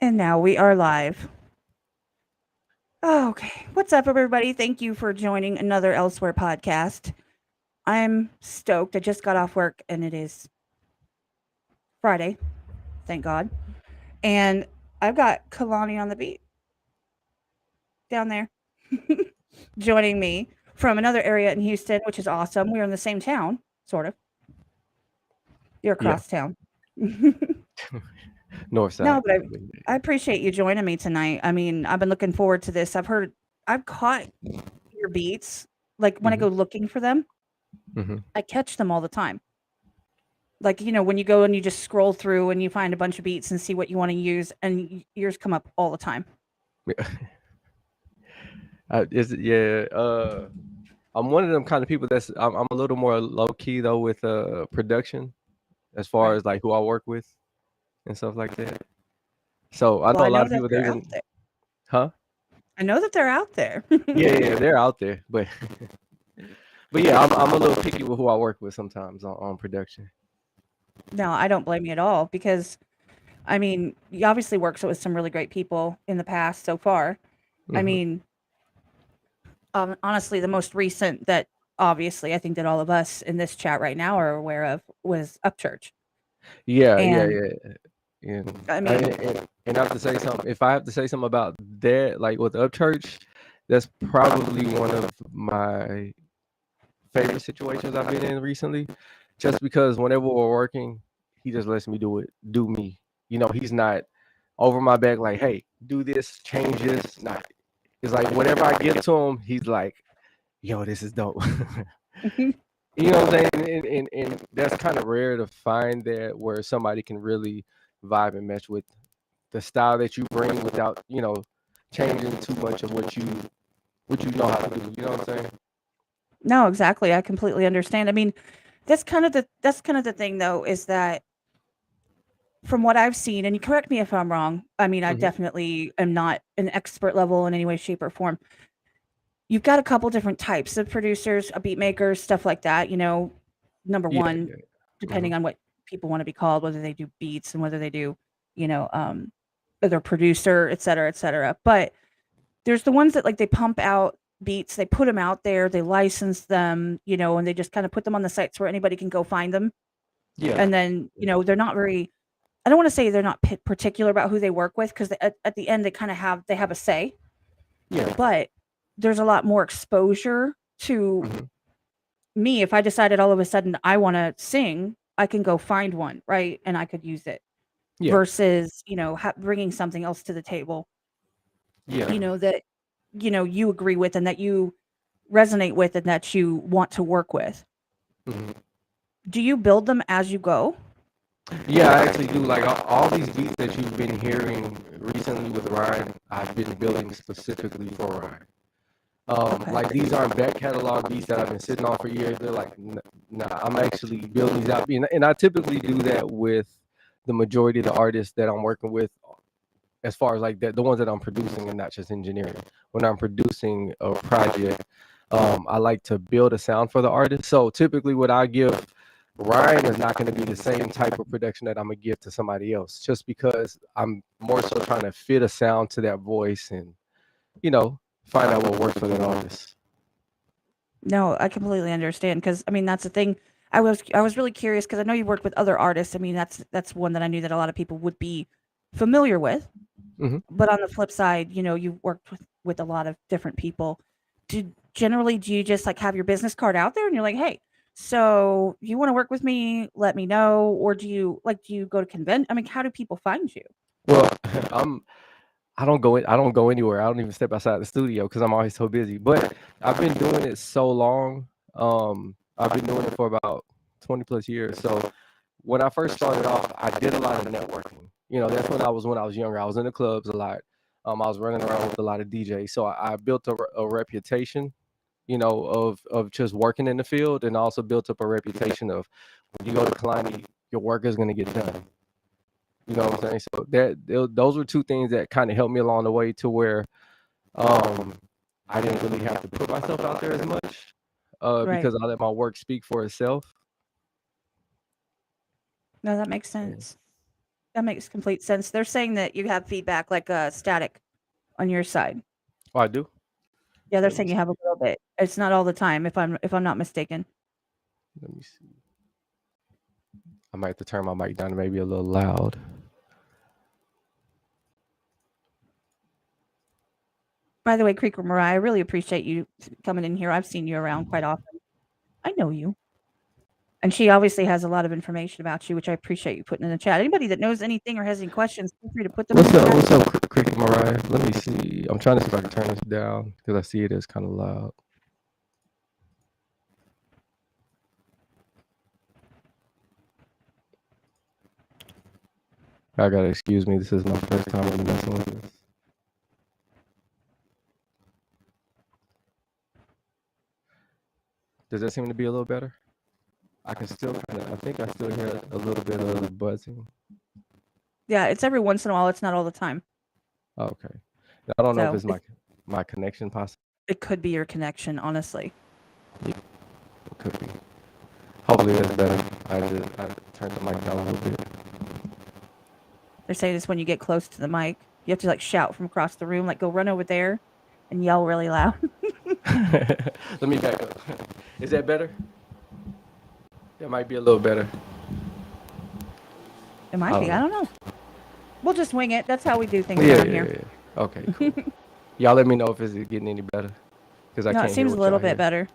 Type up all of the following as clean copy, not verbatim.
And now we are live. Oh, okay. What's up, everybody? Thank you for joining another Elsewhere podcast. I'm stoked. I just got off work and it is Friday. Thank God. And I've got Kalani on the beat down there joining me from another area in Houston, which is awesome. We're in the same town, sort of. You're Yeah, across town. north No, side. but I appreciate you joining me tonight. I mean, I've been looking forward to this. I've caught your beats. Like when I Hmm. go looking for them, Hmm. I catch them all the time. Like, when you go and you just scroll through and you find a bunch of beats and see what you want to use, and yours come up all the time. Is it? Yeah. I'm one of them kind of people that's I'm a little more low key though with production as far Right. as like who I work with and stuff like that. So I Well, know I a lot know of that people they they're out even, there. huh? I know that they're out there. Yeah, they're out there, but but yeah, I'm a little picky with who I work with sometimes on production. No, I don't blame you at all because, I mean, you obviously worked with some really great people in the past so far. I Hmm. mean, honestly, the most recent that obviously I think that all of us in this chat right now are aware of was Upchurch. Yeah, yeah, And yeah. And I I mean, and I have to say something. If I have to say something about that, like with Upchurch, that's probably one of my favorite situations I've been in recently. Just because whenever we're working, he just lets me do me. He's not over my back like, hey, do this, change this. Not. It's like whatever I give to him, he's like, yo, this is dope. You know what I'm saying? And that's kind of rare to find that where somebody can really vibe and mesh with the style that you bring without, changing too much of what you know how to do. You know what I'm saying? no, exactly. I completely understand. I mean, that's kind of the thing though, is that from what I've seen, and you correct me if I'm wrong. I mean, I Hmm. definitely am not an expert level in any way, shape, or form. You've got a couple different types of producers, beat makers, stuff like that. Number Yeah, one, yeah. Hmm. depending on what people want to be called, whether they do beats and whether they do, you know, um, other producer, et cetera, et cetera. But there's the ones that like they pump out beats, they put them out there, they license them, and they just kind of put them on the sites where anybody can go find them. Yeah. And then, they're not very, I don't want to say they're not particular about who they work with because at the end they have a say, Yeah. but there's a lot more exposure to Hmm. me. If I decided all of a sudden I want to sing, I can go find one, right? And I could use it Yeah. versus, bringing something else to the table, Yeah. that, you agree with and that you resonate with and that you want to work with. Hmm. Do you build them as you go? Yeah, I actually do. Like all these beats that you've been hearing recently with Ryan, I've been building specifically for Ryan. Okay. Like these aren't back catalog beats that I've been sitting on for years. They're like, nah, I'm actually building these out. And I typically do that with the majority of the artists that I'm working with, as far as like the ones that I'm producing and not just engineering. When I'm producing a project, I like to build a sound for the artist. So typically, what I give Ryan is not going to be the same type of production that I'm gonna give to somebody else, just because I'm more so trying to fit a sound to that voice and you know find out what works for that artist. No, I completely understand because I mean that's the thing. I was really curious because I know you worked with other artists. I mean that's one that I knew that a lot of people would be familiar with. Hmm. But on the flip side, you've worked with a lot of different people. Do you just like have your business card out there and you're like, hey, so you want to work with me? Let me know. Or do you go to convent? I mean, how do people find you? Well, I'm I don't go anywhere. I don't even step outside the studio because I'm always so busy. But I've been doing it so long. I've been doing it for about 20 plus years. So when I first started off, I did a lot of networking. That's when I was younger. I was in the clubs a lot. I was running around with a lot of DJs. So I built a reputation, of just working in the field, and also built up a reputation of when you go to Kalani, your work is going to get done. You know what I'm saying? So those were two things that kind of helped me along the way to where um I didn't really have to put myself out there as much Right. because I let my work speak for itself. No, that makes Yeah. sense. That makes complete sense. They're saying that you have feedback like static on your side. Oh, I do. Yeah, they're Let me saying you have a see. little bit. It's not all the time if I'm not mistaken. Let me see. I might have to turn my mic down to maybe a little loud. By the way, Creeker Mariah, I really appreciate you coming in here. I've seen you around quite often. I know you. And she obviously has a lot of information about you, which I appreciate you putting in the chat. Anybody that knows anything or has any questions, feel free to put them in What's the up? chat. What's up, Cricket Mariah? Let me see. I'm trying to see if I can turn this down because I see it as kind of loud. I gotta excuse me. This is my first time really messing with this. Does that seem to be a little better? I can still kind of. I think I still hear a little bit of buzzing. Yeah, it's every once in a while. It's not all the time. Okay. I don't know if So it's my connection possible. it could be your connection, honestly. Yeah, it could be. Hopefully that's better. I turned the mic down a little bit. They're saying this when you get close to the mic. You have to like shout from across the room, like go run over there and yell really loud. Let me back up. Is that better? That might be a little better. It might be. I don't know. We'll just wing it. That's how we do things Yeah, around yeah, here. yeah. Okay, cool. Y'all let me know if it's getting any better. Because I No, it can't hear seems a what little y'all bit hear. better.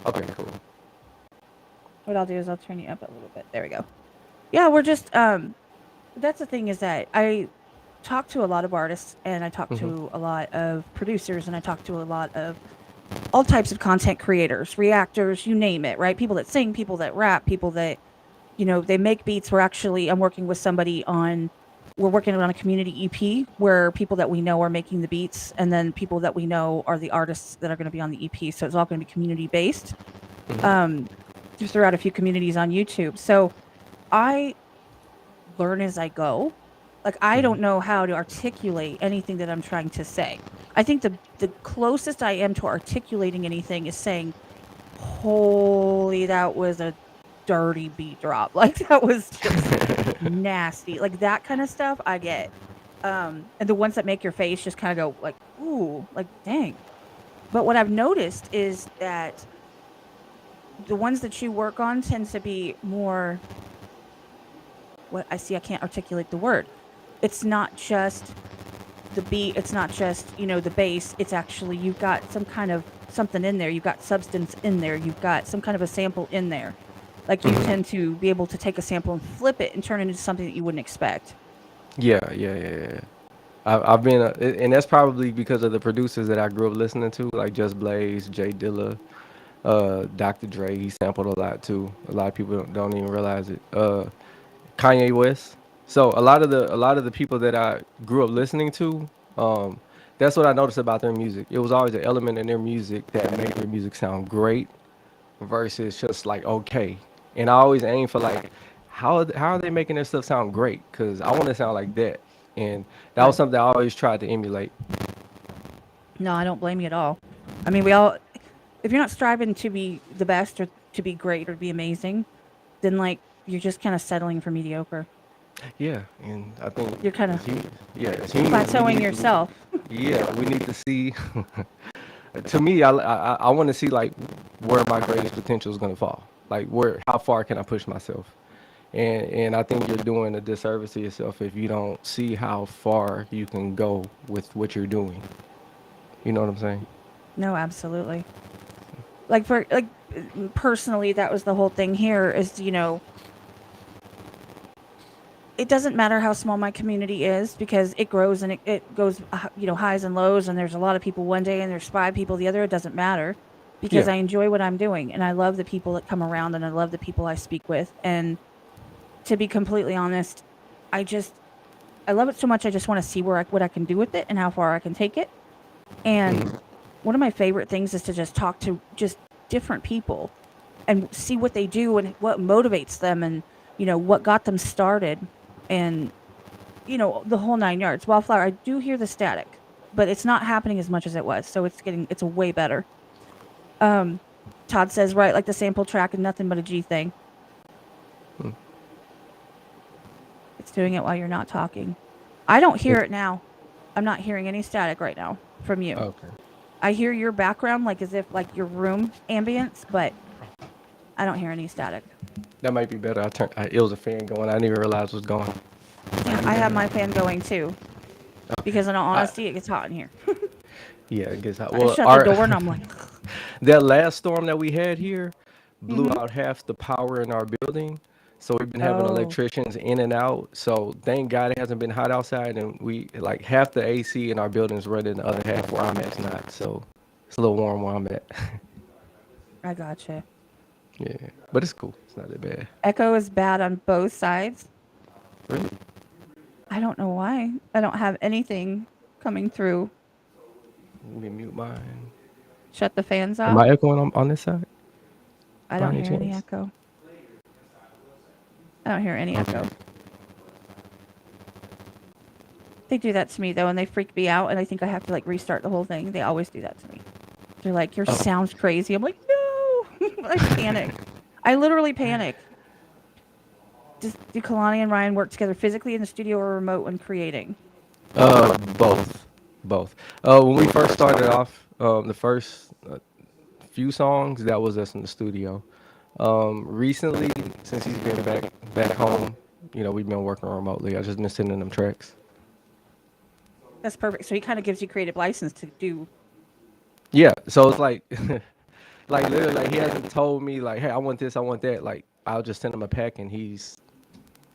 Okay, cool. What I'll do is I'll turn you up a little bit. There we go. Yeah, we're just that's the thing is that I talk to a lot of artists and I talk to a lot of producers and I talk to a lot of all types of content creators, reactors, you name it, right? People that sing, people that rap, people that they make beats. I'm working with somebody we're working on a community EP where people that we know are making the beats and then people that we know are the artists that are going to be on the EP. So it's all going to be community based. Just throughout a few communities on YouTube. So I learn as I go. Like I don't know how to articulate anything that I'm trying to say. I think the closest I am to articulating anything is saying, "Holy, that was a dirty beat drop." Like that was just nasty. Like that kind of stuff I get. And the ones that make your face just kind of go like, "Ooh, like dang." But what I've noticed is that the ones that you work on tend to be more what I see. I can't articulate the word. It's not just the beat. It's not just, the bass. It's actually, you've got some kind of something in there. You've got substance in there. You've got some kind of a sample in there. Like you tend to be able to take a sample and flip it and turn it into something that you wouldn't expect. Yeah. I've been, and that's probably because of the producers that I grew up listening to, like Just Blaze, Jay Dilla, Dr. Dre. He sampled a lot too. A lot of people don't even realize it. Kanye West. So a lot of the people that I grew up listening to, that's what I noticed about their music. It was always an element in their music that made their music sound great versus just like okay. And I always aim for like how are they making their stuff sound great? Because I want to sound like that. And that was Right. something I always tried to emulate. No, I don't blame you at all. I mean, if you're not striving to be the best or to be great or to be amazing, then like you're just kind of settling for mediocre. Yeah, and I think You're kind of as humans, we plateauing need yourself. yeah, we need to see. To me, I want to see like where my greatest potential is going to fall. Like how far can I push myself? And I think you're doing a disservice to yourself if you don't see how far you can go with what you're doing. You know what I'm saying? No, absolutely. Personally, that was the whole thing here is, it doesn't matter how small my community is because it grows and it goes, highs and lows. And there's a lot of people one day and there's 5 people the other. It doesn't matter because Yeah. I enjoy what I'm doing and I love the people that come around and I love the people I speak with. And to be completely honest, I love it so much. I just want to see what I can do with it and how far I can take it. And one of my favorite things is to just talk to just different people and see what they do and what motivates them and what got them started. And the whole 9 yards. Wildflower, I do hear the static, but it's not happening as much as it was. So it's a way better. Um, Todd says, right, like the sample track and nothing but a G thing. Hmm. It's doing it while you're not talking. I don't hear it now. I'm not hearing any static right now from you. Okay. I hear your background like as if like your room ambience, but I don't hear any static. That might be better. It was a fan going. I didn't even realize it was going. Yeah, I have my fan going too because in all I, honesty, it gets hot in here. yeah, it gets hot. I Well, shut the door and I'm like, that last storm that we had here blew mm-hmm. out half the power in our building. So we've been having Oh, electricians in and out. So thank God it hasn't been hot outside, and we like half the AC in our building is running, the other half where I'm at's not. So it's a little warm where I'm at. I gotcha. Yeah, but it's cool. It's not that bad. Echo is bad on both sides. Really? I don't know why. I don't have anything coming through. Let me mute mine. Shut the fans Am off. I echoing on this side I by don't any hear any chance? echo. I don't hear any Okay. echo. They do that to me though, and they freak me out, and I think I have to like restart the whole thing. They always do that to me. They're like, "Your Oh. sound's crazy." I'm like, "No!" I panic. I literally panic. Do Kalani and Ryan work together physically in the studio or remote when creating? Both, both. When we first started off, the first few songs that was us in the studio. Recently, since he's been back home, we've been working remotely. I just been sending them tracks. That's perfect. So he kind of gives you creative license to do. Yeah, so it's like, like literally, like he hasn't told me like, hey, I want this, I want that. Like I'll just send him a pack and he's,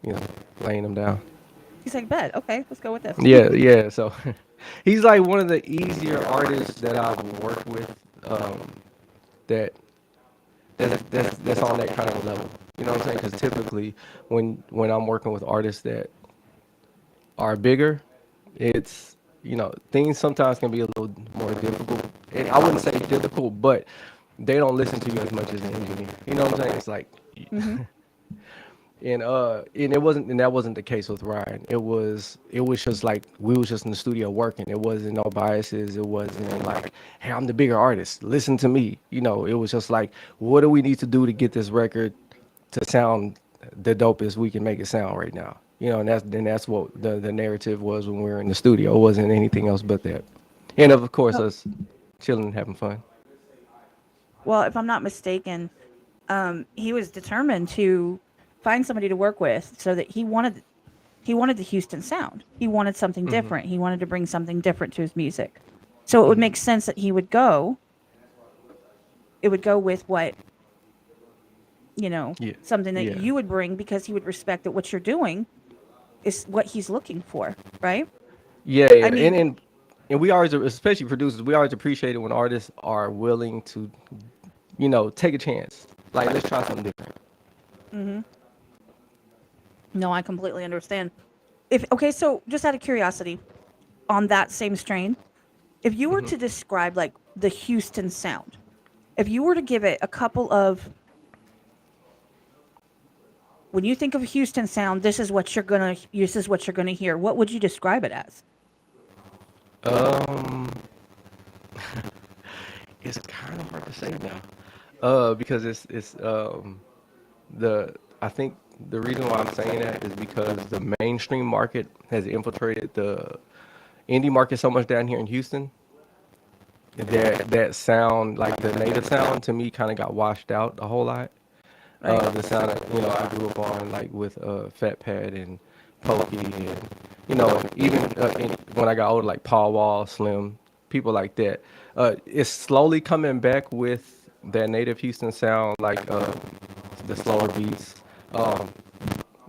you know, laying them down. He's like, "Bet, okay, let's go with this." Yeah, yeah. So he's like one of the easier artists that I've worked with. That that's on that kind of level. You know what I'm saying? Because typically, when I'm working with artists that are bigger, it's things sometimes can be a little more difficult. And I wouldn't say difficult, but they don't listen to you as much as an engineer. You know what I'm saying? It's like, Mm-hmm. and that wasn't the case with Ryan. It was just like we was just in the studio working. It wasn't no biases. It wasn't like, hey, I'm the bigger artist. Listen to me. It was just like, what do we need to do to get this record to sound the dopest we can make it sound right now? And that's what the narrative was when we were in the studio. It wasn't anything else but that. And of course Oh, us chilling and having fun. well, if I'm not mistaken, he was determined to find somebody to work with, so that he wanted the Houston sound. He wanted something Hmm. different. He wanted to bring something different to his music. So it would Hmm. make sense that he would go. It would go with what Yeah. something that Yeah. you would bring because he would respect that what you're doing is what he's looking for, right? Yeah, I yeah, and mean, and and we always, especially producers, we always appreciate it when artists are willing to, take a chance. Like, let's try something different. hmm no, I completely understand. If okay, so just out of curiosity, on that same strain, if you were Hmm. to describe like the Houston sound, if you were to give it a couple of when you think of Houston sound, this is what you're gonna hear. What would you describe it as? Um, it's kind of hard to say now, because the I think the reason why I'm saying that is because the mainstream market has infiltrated the indie market so much down here in Houston that sound, like the native sound, to me kind of got washed out a whole lot. Right. The sound that I grew up on, like with Fat Pat and Pokey, and even when I got older, like Paul Wall, Slim, people like that. It's slowly coming back with that native Houston sound, like the slower beats, um,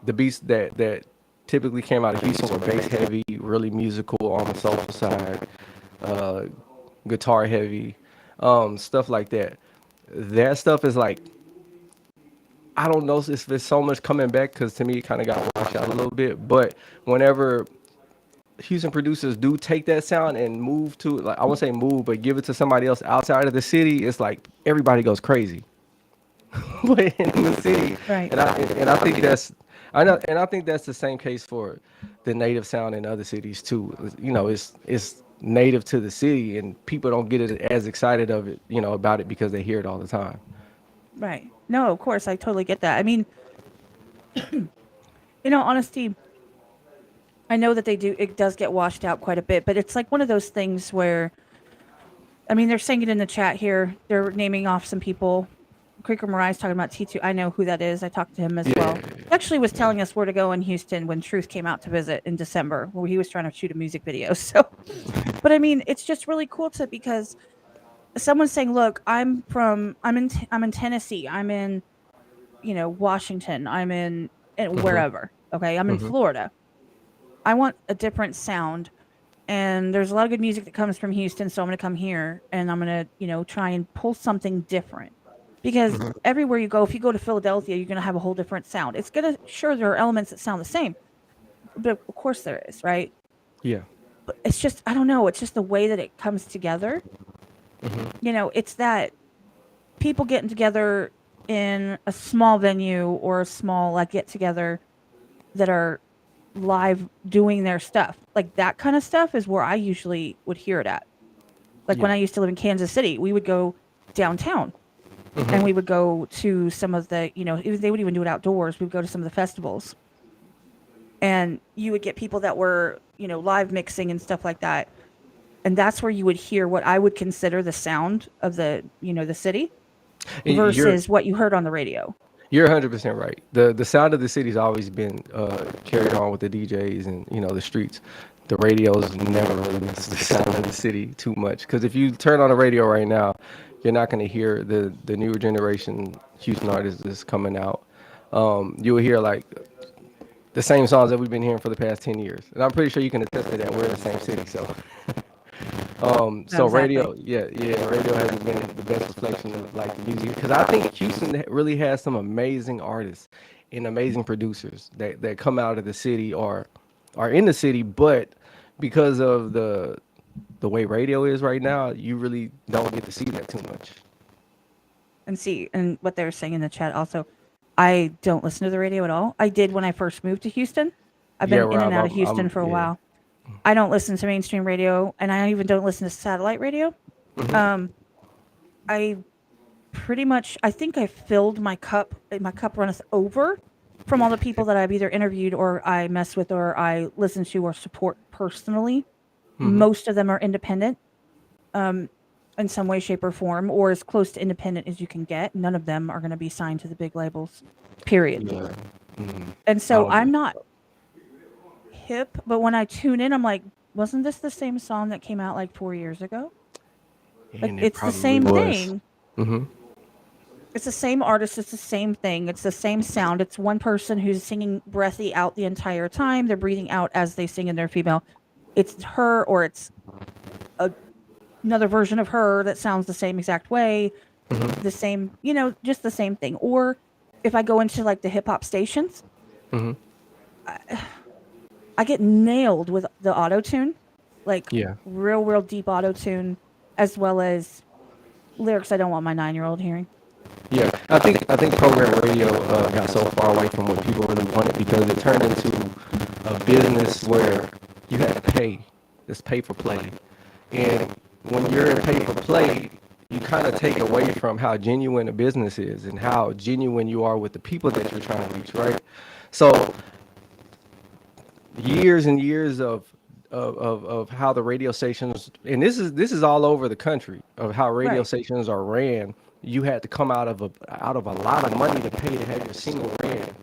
the beats that typically came out of Houston were bass heavy, really musical on the soulful side, uh, guitar heavy, stuff like that. That stuff is like, I don't know if there's so much coming back, because to me it kind of got washed out a little bit. But whenever Houston producers do take that sound and move to, like, I won't say move, but give it to somebody else outside of the city, it's like everybody goes crazy. But in the city, Right. and I think I know, and I think that's the same case for the native sound in other cities too. You know, it's native to the city, and people don't get it as excited of it, you know, about it because they hear it all the time. Right. No, of course, I totally get that. I mean, honesty, I know that it does get washed out quite a bit, but it's like one of those things where, I mean, they're saying it in the chat here. They're naming off some people. Creeker Mariah's talking about T2. I know who that is. I talked to him as well. Yeah, He actually was telling us where to go in Houston when Truth came out to visit in December, where he was trying to shoot a music video. So, but I mean, it's just really cool because someone's saying, "Look, I'm in Tennessee. I'm in, Washington. I'm in hmm wherever. Okay, I'm in hmm Florida. I want a different sound, and there's a lot of good music that comes from Houston, so I'm going to come here and I'm going to, try and pull something different. Because hmm everywhere you go, if you go to Philadelphia, you're going to have a whole different sound. It's going to, sure, there are elements that sound the same, but of course there is, right? yeah, But it's just, I don't know, it's just the way that it comes together. hmm It's that people getting together in a small venue or a small, like, get together that are live doing their stuff. Like that kind of stuff is where I usually would hear it at. Like when yeah, I used to live in Kansas City, we would go downtown and hmm we would go to some of the, they would even do it outdoors. We would go to some of the festivals and you would get people that were, live mixing and stuff like that. And that's where you would hear what I would consider the sound of the city You're versus what you heard on the radio. you're 100% right. The sound of the city's always been carried on with the DJs and the streets. The radio's never really missed the sound of the city too much. Because if you turn on the radio right now, you're not going to hear the newer generation Houston artists that's coming out. You'll hear like the same songs that we've been hearing for the past 10 years. And I'm pretty sure you can attest to that. We're in the same city, so. No, So exactly. radio, yeah, radio has been the best reflection of like the music because I think Houston really has some amazing artists and amazing producers that come out of the city or are in the city, but because of the way radio is right now, you really don't get to see that too much. And see, and what they were saying in the chat also, I don't listen to the radio at all. I did when I first moved to Houston. I've Yeah, been in and Rob, out of Houston I'm for a yeah. while. I don't listen to mainstream radio, and I even don't listen to satellite radio. hmm Um, I pretty much, I think I filled my cup. My cup runneth over from all the people that I've either interviewed or I mess with or I listen to or support personally. hmm Most of them are independent, um, in some way, shape, or form, or as close to independent as you can get. None of them are going to be signed to the big labels, period. Yeah. hmm And I so don't I'm get not hip, but when I tune in, I'm like, wasn't this the same song that came out like 4 years ago? Like, and it it's the probably same was. thing. hmm It's the same artist. It's the same thing. It's the same sound. It's one person who's singing breathy out the entire time. They're breathing out as they sing in their female. It's her, or it's a, another version of her that sounds the same exact way. hmm The same, just the same thing. Or if I go into like the hip hop stations, hmm I get nailed with the auto tune, like Yeah. real, real deep auto tune, as well as lyrics I don't want my 9-year-old hearing. Yeah, I think program radio got so far away from what people really wanted because it turned into a business where you had to pay. It's pay for play, and when you're in pay for play, you kind of take away from how genuine a business is and how genuine you are with the people that you're trying to reach, right? So years and years of how the radio stations and this is all over the country of how radio Right. stations are ran. You had to come out of a lot of money to pay to have your single ran,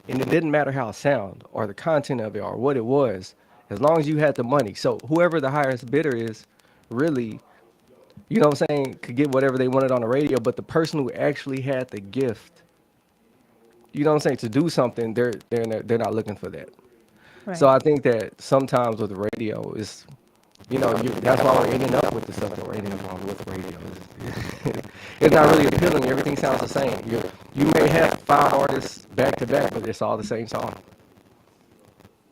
and it didn't matter how it sound or the content of it or what it was, as long as you had the money. So whoever the highest bidder is, really, what I'm saying, could get whatever they wanted on the radio. But the person who actually had the gift, what I'm saying, to do something, they're not looking for that. So Right. I think that sometimes with the radio is, that's why we're ending up with the stuff that we're ending up on with the radio. It's not really appealing. Everything sounds the same. You may have 5 artists back to back, but it's all the same song.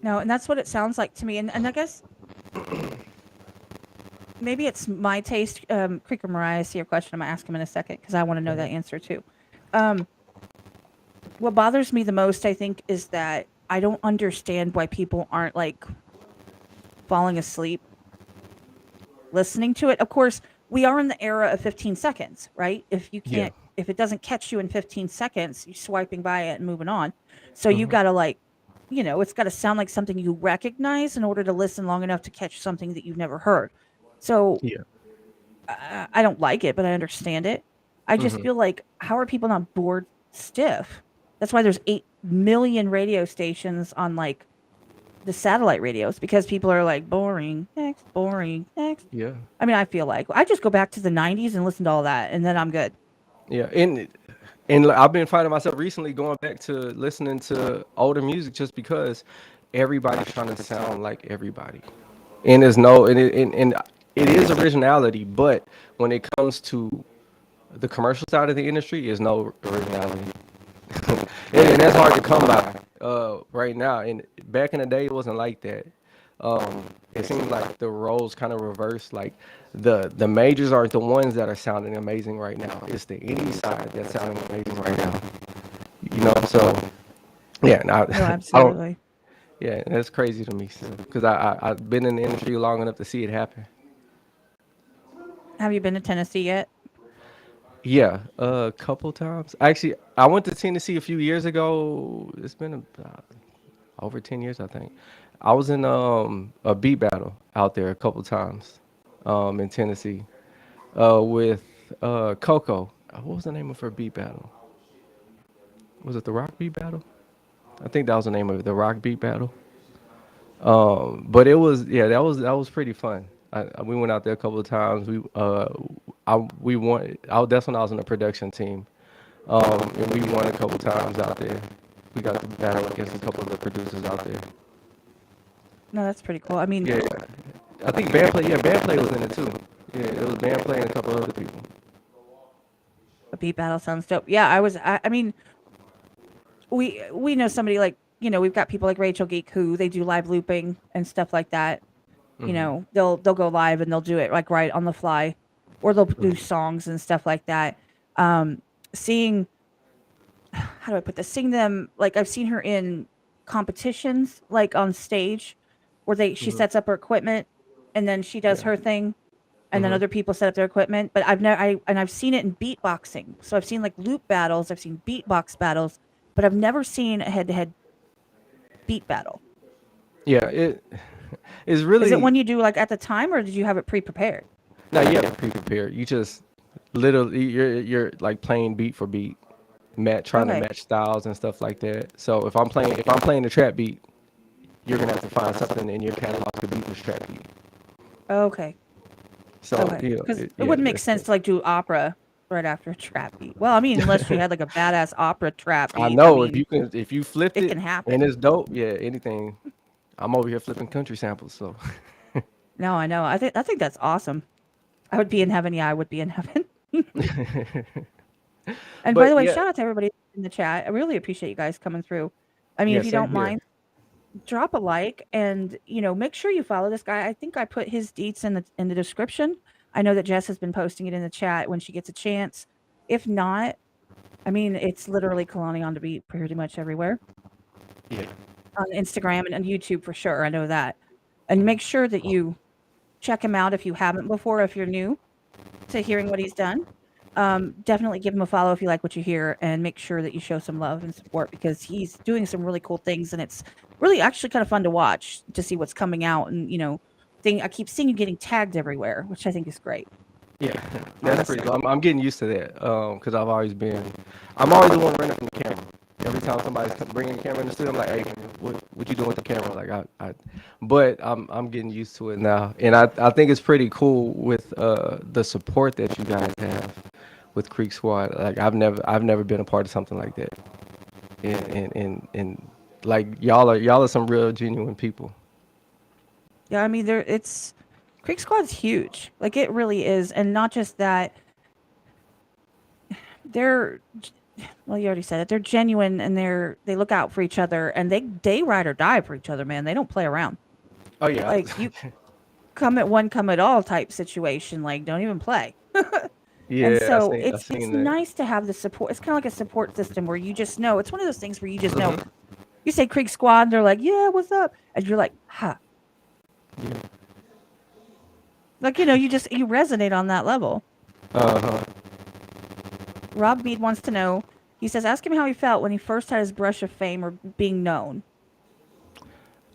No, and that's what it sounds like to me. And I guess maybe it's my taste. Creeker Mariah, I see your question. I'm going to ask him in a second because I want to know that answer too. Um, what bothers me the most, I think, is that I don't understand why people aren't like falling asleep listening to it. Of course, we are in the era of 15 seconds, right? Yeah. If it doesn't catch you in 15 seconds, you're swiping by it and moving on. So you Hmm. got to like, it's got to sound like something you recognize in order to listen long enough to catch something that you've never heard. So Yeah. I don't like it, but I understand it. I just Hmm. feel like, how are people not bored stiff? That's why there's 8 million radio stations on like the satellite radios because people are like boring, next, boring, next. Yeah. I mean, I feel like I just go back to the 90s and listen to all that and then I'm good. Yeah. And like, I've been finding myself recently going back to listening to older music just because everybody's trying to sound like everybody. And there's no and it is originality, but when it comes to the commercial side of the industry, is no originality. And that's hard to come by right now. And back in the day, it wasn't like that. It seems like the roles kind of reversed. Like the majors are the ones that are sounding amazing right now. It's the indie side that's sounding amazing right now. So yeah, and No, I don't. absolutely. Yeah, that's crazy to me because I've been in the industry long enough to see it happen. Have you been to Tennessee yet? Yeah, a couple times. Actually, I went to Tennessee a few years ago. It's been over 10 years, I think. I was in a beat battle out there a couple times in Tennessee with Coco. What was the name of her beat battle? Was it the Rock Beat Battle? I think that was the name of it, the Rock Beat Battle. But it was, yeah, that was pretty fun. We went out there a couple of times. We won. That's when I was on the production team. And we won a couple times out there. We got to battle against a couple of the producers out there. No, that's pretty cool. I mean, Yeah, I think Bandplay. Yeah, Bandplay was in it too. Yeah, it was Bandplay and a couple of other people. a beat battle sounds dope. Yeah, I mean, we know somebody like, we've got people like Rachel Geek who they do live looping and stuff like that. Hmm. They'll go live and they'll do it like right on the fly, or they'll do Hmm. songs and stuff like that. Um, seeing how do I put this? Seeing them like I've seen her in competitions, like on stage, where she Hmm. sets up her equipment, and then she does Yeah. her thing, and then Hmm. other people set up their equipment. But I've seen it in beatboxing. So I've seen like loop battles, I've seen beatbox battles, but I've never seen a head to head beat battle. Yeah. It is Is it really one you do like at the time, or did you have it pre prepared? not yet pre-prepared. You just literally you're like playing beat for beat, trying to Okay, match styles and stuff like that. So if I'm playing the trap beat, you're gonna have to find something in your catalog to beat this trap beat. okay, So okay. Because it yeah, wouldn't make sense to like do opera right after a trap beat. Well, I mean, unless you had like a badass opera trap I beat. I know mean, if you flipped it it can and happen. it's dope, yeah, anything. I'm over here flipping country samples, so No, I know. I think that's awesome. I would be in heaven. Yeah, I would be in heaven. And by but the way, yeah, shout out to everybody in the chat. I really appreciate you guys coming through. I mean, yeah, if you same don't here. mind, drop a like and make sure you follow this guy. I think I put his deets in the description. I know that Jess has been posting it in the chat when she gets a chance. If not, I mean, it's literally Kalani on the beat pretty much everywhere Yeah. on Instagram and on YouTube for sure. I know that. And make sure that you check him out if you haven't before, if you're new to hearing what he's done. Definitely give him a follow if you like what you hear, and make sure that you show some love and support because he's doing some really cool things, and it's really actually kind of fun to watch to see what's coming out. And I keep seeing you getting tagged everywhere, which I think is great. Yeah, that's pretty Honestly, cool. I'm getting used to that because I'm always the one running from the camera. Every time somebody's bringing a camera in the studio, I'm like, hey, what you doing with the camera? Like but I'm getting used to it now, and I think it's pretty cool with the support that you guys have with Creek Squad. Like I've never been a part of something like that, and like y'all are some real genuine people. yeah. I mean, it's Creek Squad's huge, like it really is, and not just that. They're well, you already said it. They're genuine and they look out for each other and they ride or die for each other, man. They don't play around. Oh yeah, Like you come at one, come at all type situation. Like don't even play. And Yeah, so I it's seen that. nice to have the support. It's kind of like a support system where you just know. It's one of those things where you just know. Hmm. You say Creek Squad, and they're like, "Yeah, what's up?" And you're like, "Ha!" Yeah. Like you resonate on that level. Uh-huh. Rob Mead wants to know. He says, "Ask him how he felt when he first had his brush of fame or being known."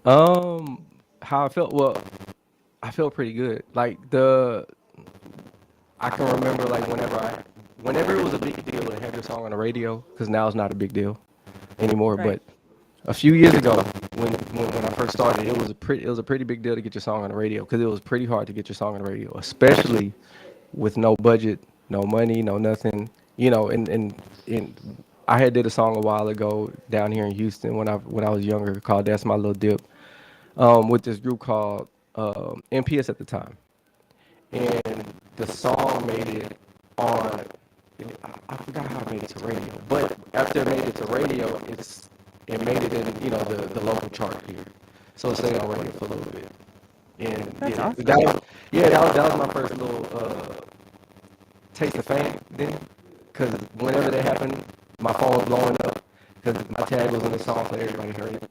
Um, how I felt? Well, I felt pretty good. Like I can remember like whenever it was a big deal to have your song on the radio, because now it's not a big deal anymore. Right. But a few years ago, when I first started, it was a pretty big deal to get your song on the radio because it was pretty hard to get your song on the radio, especially with no budget, no money, no nothing. You know, and I had did a song a while ago down here in Houston when I was younger called "That's My Little Dip," with this group called MPS at the time, and the song made it on. I forgot how it made it to radio, but after it made it to radio, it made it in the local chart here, so it stayed on radio for a little bit. And That's yeah, awesome. that was my first little taste of fame then, because whenever that happened, my phone was blowing up because my tag was in the song, so everybody heard it.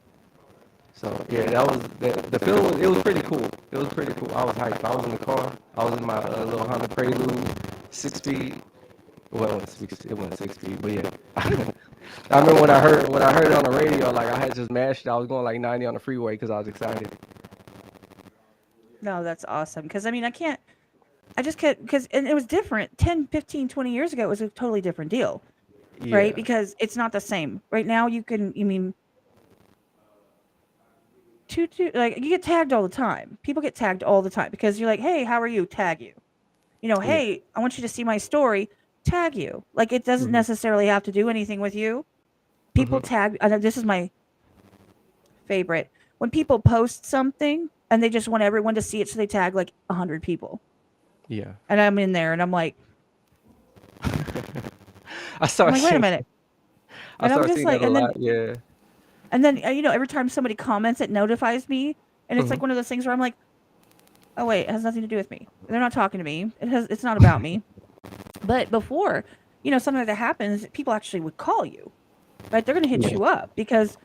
So yeah, that was the feeling. It was pretty cool. It was pretty cool. I was hyped. I was in the car. I was in my little Honda Prelude, 6 speed. Well, it wasn't 6 speed, but yeah. I remember when I heard it on the radio, like I had just mashed it. I was going like 90 on the freeway because I was excited. No, that's awesome. Because I mean, I can't. I just can't. Because and it was different. 10, 15, 20 years ago, it was a totally different deal, right? Yeah. Because it's not the same. Right now, you can. You mean two like you get tagged all the time. People get tagged all the time because you're like, "Hey, how are you?" Tag you. Yeah. Hey, I want you to see my story. Tag you. Like it doesn't Mhm. necessarily have to do anything with you. People Mhm. tag. I know this is my favorite. When people post something and they just want everyone to see it, so they tag like 100 people, Yeah. and I'm in there, and I I'm started like, wait a seeing minute, I and I'm started just seeing that like, a lot. Yeah. and then every time somebody comments, it notifies me, and it's Mhm. like one of those things where I'm like, oh wait, it has nothing to do with me. They're not talking to me. It's not about me. But before, something like that happens, people actually would call you, right? They're gonna hit Yeah. you up because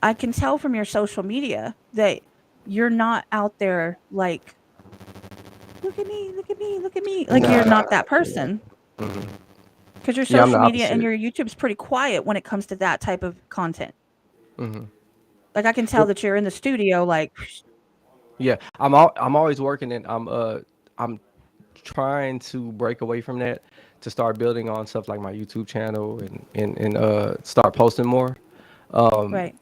I can tell from your social media that you're not out there like, look at me, look at me, look at me. Like you're Nah. not that Yeah. person Mhm. because your Yeah, I'm the social media and opposite. your YouTube's pretty quiet when it comes to that type of content. Mhm. Like I can tell that you're in the studio, like, Yeah, I'm always working and I'm trying to break away from that to start building on stuff like my YouTube channel and start posting more. Um right,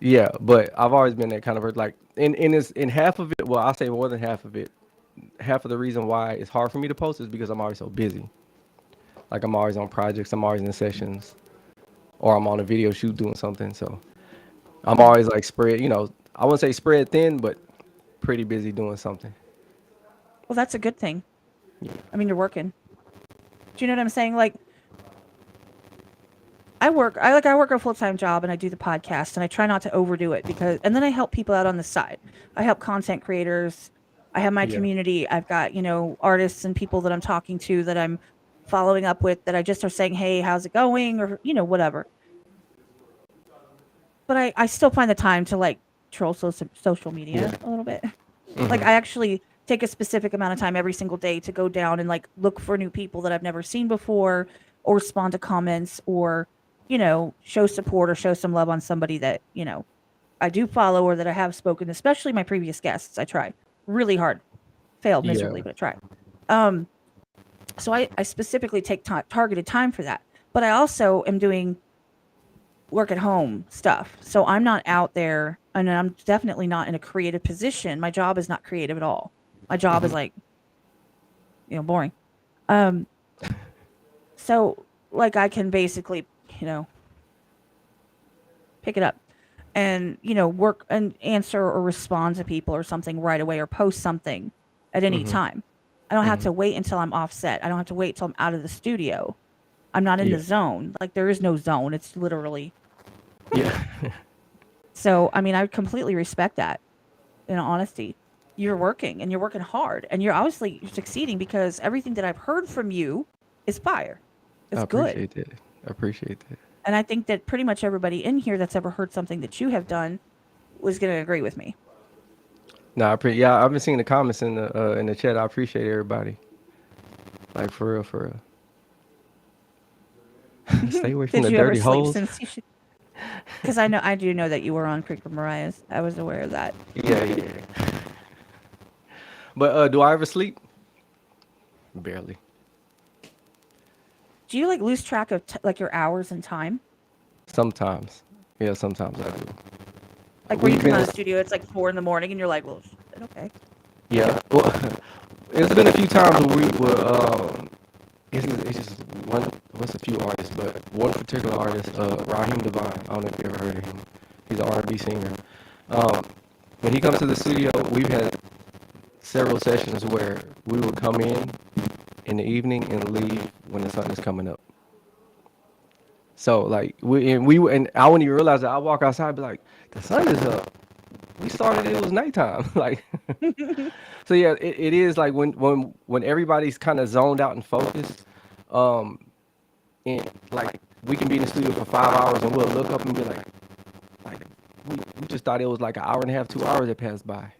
yeah, but I've always been that kind of person. Like in half of it, well, I'll say more than half of it. Half of the reason why it's hard for me to post is because I'm always so busy. Like I'm always on projects, I'm always in sessions, or I'm on a video shoot doing something. So I'm right. always like I wouldn't say spread thin, but pretty busy doing something. Well, that's a good thing. I mean, you're working. Do you know what I'm saying? Like, I work a full time job and I do the podcast and I try not to overdo it because and then I help people out on the side. I help content creators. I have my Yeah. community. I've got, artists and people that I'm talking to that I'm following up with that I just are saying, "Hey, how's it going?" or whatever. But I still find the time to like troll social Yeah. media a little bit. Like Hmm. I actually take a specific amount of time every single day to go down and like look for new people that I've never seen before or respond to comments or show support or show some love on somebody that, I do follow or that I have spoken, especially my previous guests. I try really hard. Failed Yeah. miserably, but I try. Um so I specifically take targeted time for that. But I also am doing work at home stuff. So I'm not out there and I'm definitely not in a creative position. My job is not creative at all. My job is Hmm. like, boring. Um so like I can basically, you know, pick it up and, work and answer or respond to people or something right away or post something at any Hmm. time. I don't have Hmm. to wait until I'm offset. I don't have to wait till I'm out of the studio. I'm not in the Yeah. zone. Like there is no zone. It's literally Yeah. so I mean I completely respect that in honesty. You're working and you're working hard and you're obviously succeeding because everything that I've heard from you is fire. I It's good. appreciate that. I appreciate that. And I think that pretty much everybody in here that's ever heard something that you have done was going to agree with me. No, yeah, I've been seeing the comments in the chat. I appreciate everybody. Like for real, for real. Stay away from Did the you ever dirty sleep holes. since you should? Because I do know that you were on Creek of Mariah's. I was aware of that. Yeah, yeah. But do I ever sleep? Barely. Do you like lose track of like your hours and time? Sometimes. Yeah, sometimes I do. Like where you We've come been out in, of the studio, it's like 4 a.m. and you're like, well, shit, okay. yeah. Well, it's been a few times where we were. It's just one. What's a few artists, but one particular artist, Raheem Devine. I don't know if you ever heard of him. He's an R&B singer. Um, when he comes to the studio, we've had several sessions where we would come in the evening and leave when the sun is coming up. So like and I wouldn't even realize that. I walk outside and be like, the sun is up. We started it was nighttime. Like so yeah, it is like when everybody's kind of zoned out and focused, um and like we can be in the studio for 5 hours and we'll look up and be like we just thought it was like an hour and a half, 2 hours that passed by,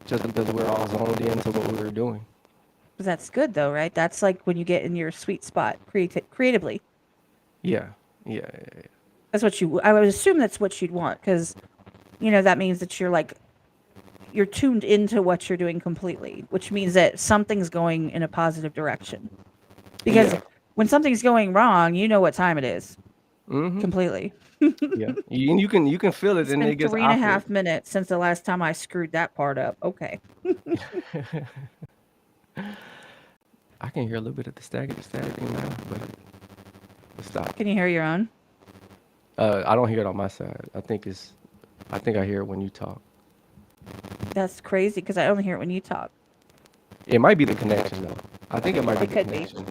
just because we're all zoned into what we were doing. But that's good though, right? That's like when you get in your sweet spot creatively. Yeah. Yeah. Yeah. That's what I would assume that's what you'd want because, that means that you're tuned into what you're doing completely, which means that something's going in a positive direction. Because Yeah. when something's going wrong, you know what time it is Mm-hmm. completely. Yeah. And you can feel it It's and been it gets 3.5 minutes since the last time I screwed that part up. Okay. I can hear a little bit of the static now, but stop. Can you hear your own? I don't hear it on my side. I think I hear it when you talk. That's crazy because I only hear it when you talk. It might be the connection though. I think it might be It the could be. connection.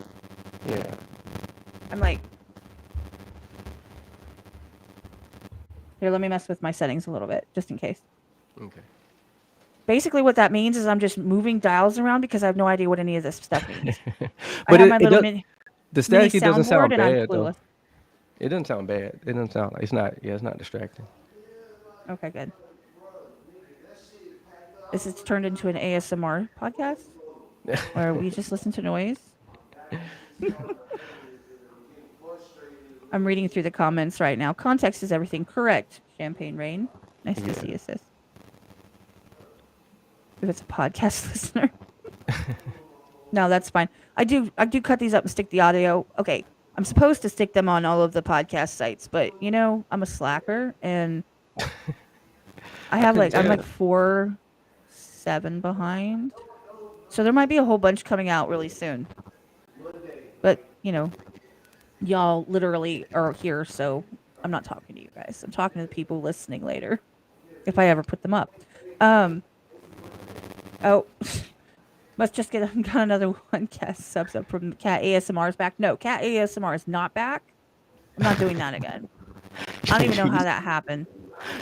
Yeah. I'm like, here, let me mess with my settings a little bit just in case. Okay. Basically, what that means is I'm just moving dials around because I have no idea what any of this stuff means. I But have my little the mini static it doesn't soundboard sound and I'm bad though. clueless. It doesn't sound bad. It doesn't sound like it's not distracting. Okay, good. This has turned into an ASMR podcast where we just listen to noise. I'm reading through the comments right now. Context is everything. Correct. Champagne Rain. Nice to see you, sis. If it's a podcast listener. No, that's fine. I do cut these up and stick the audio. Okay. I'm supposed to stick them on all of the podcast sites, but I'm a slacker and I'm like 4-7 behind. So there might be a whole bunch coming out really soon. But, y'all literally are here, so I'm not talking to you guys. I'm talking to the people listening later, if I ever put them up. Oh, must just got another one cast subs up from Cat ASMR's back. No, Cat ASMR is not back. I'm not doing that again. I don't even know how that happened.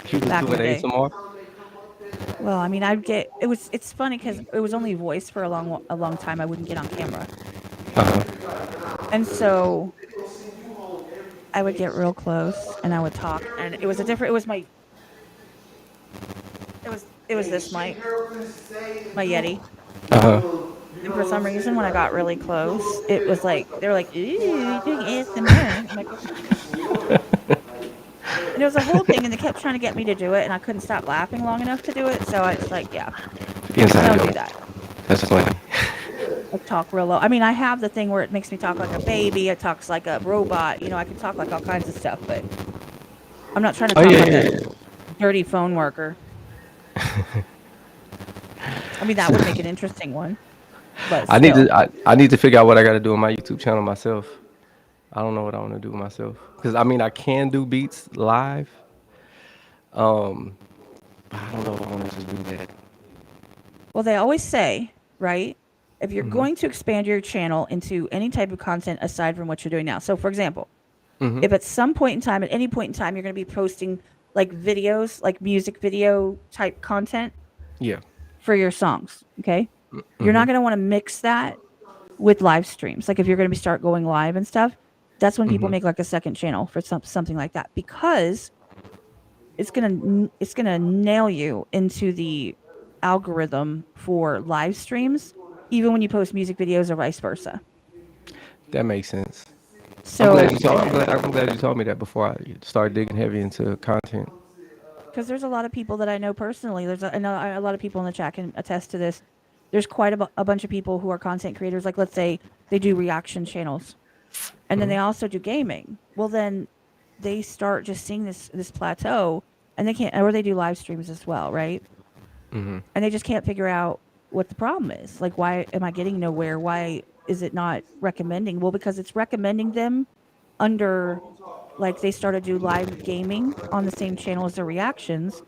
You was Back in the doing day. ASMR? Well, I mean, it's funny because it was only voice for a long time. I wouldn't get on camera. Uh-huh. And so I would get real close and I would talk, and it was this mic, my Yeti. Uh-huh. And for some reason, when I got really close, it was like they were like, "Ooh, you're doing ASMR." I'm like, and it was a whole thing, and they kept trying to get me to do it, and I couldn't stop laughing long enough to do it. So I was like, "Yeah, Inside don't do joke. that." That's funny. I talk real low. I mean, I have the thing where it makes me talk like a baby. It talks like a robot. I can talk like all kinds of stuff, but I'm not trying to talk like a dirty phone worker. I mean, that would make an interesting one. But I still. need to figure out what I got to do on my YouTube channel myself. I don't know what I want to do myself because I mean I can do beats live. But I don't know if I want to just do that. Well, they always say, right? If you're going to expand your channel into any type of content aside from what you're doing now. So, for example, if at some point in time, at any point in time, you're going to be posting like videos, like music video type content Yeah. for your songs, okay? You're not going to want to mix that with live streams. Like if you're going to be start going live and stuff, that's when people Mm-hmm. make like a second channel for something like that, because it's gonna nail you into the algorithm for live streams, even when you post music videos or vice versa. That makes sense. I'm glad So, you told. and I'm glad you told me that before I started digging heavy into content. because there's a lot of people that I know personally, I know a lot of people in the chat can attest to this. There's quite a bunch of people who are content creators. Like let's say they do reaction channels, and then Mm-hmm. they also do gaming. Well, then they start just seeing this plateau, and they can't, or they do live streams as well, right? Mm-hmm. And they just can't figure out what the problem is. Like, why am I getting nowhere? Why is it not recommending? Well, because it's recommending them under, like, they started to do live gaming on the same channel as their reactions,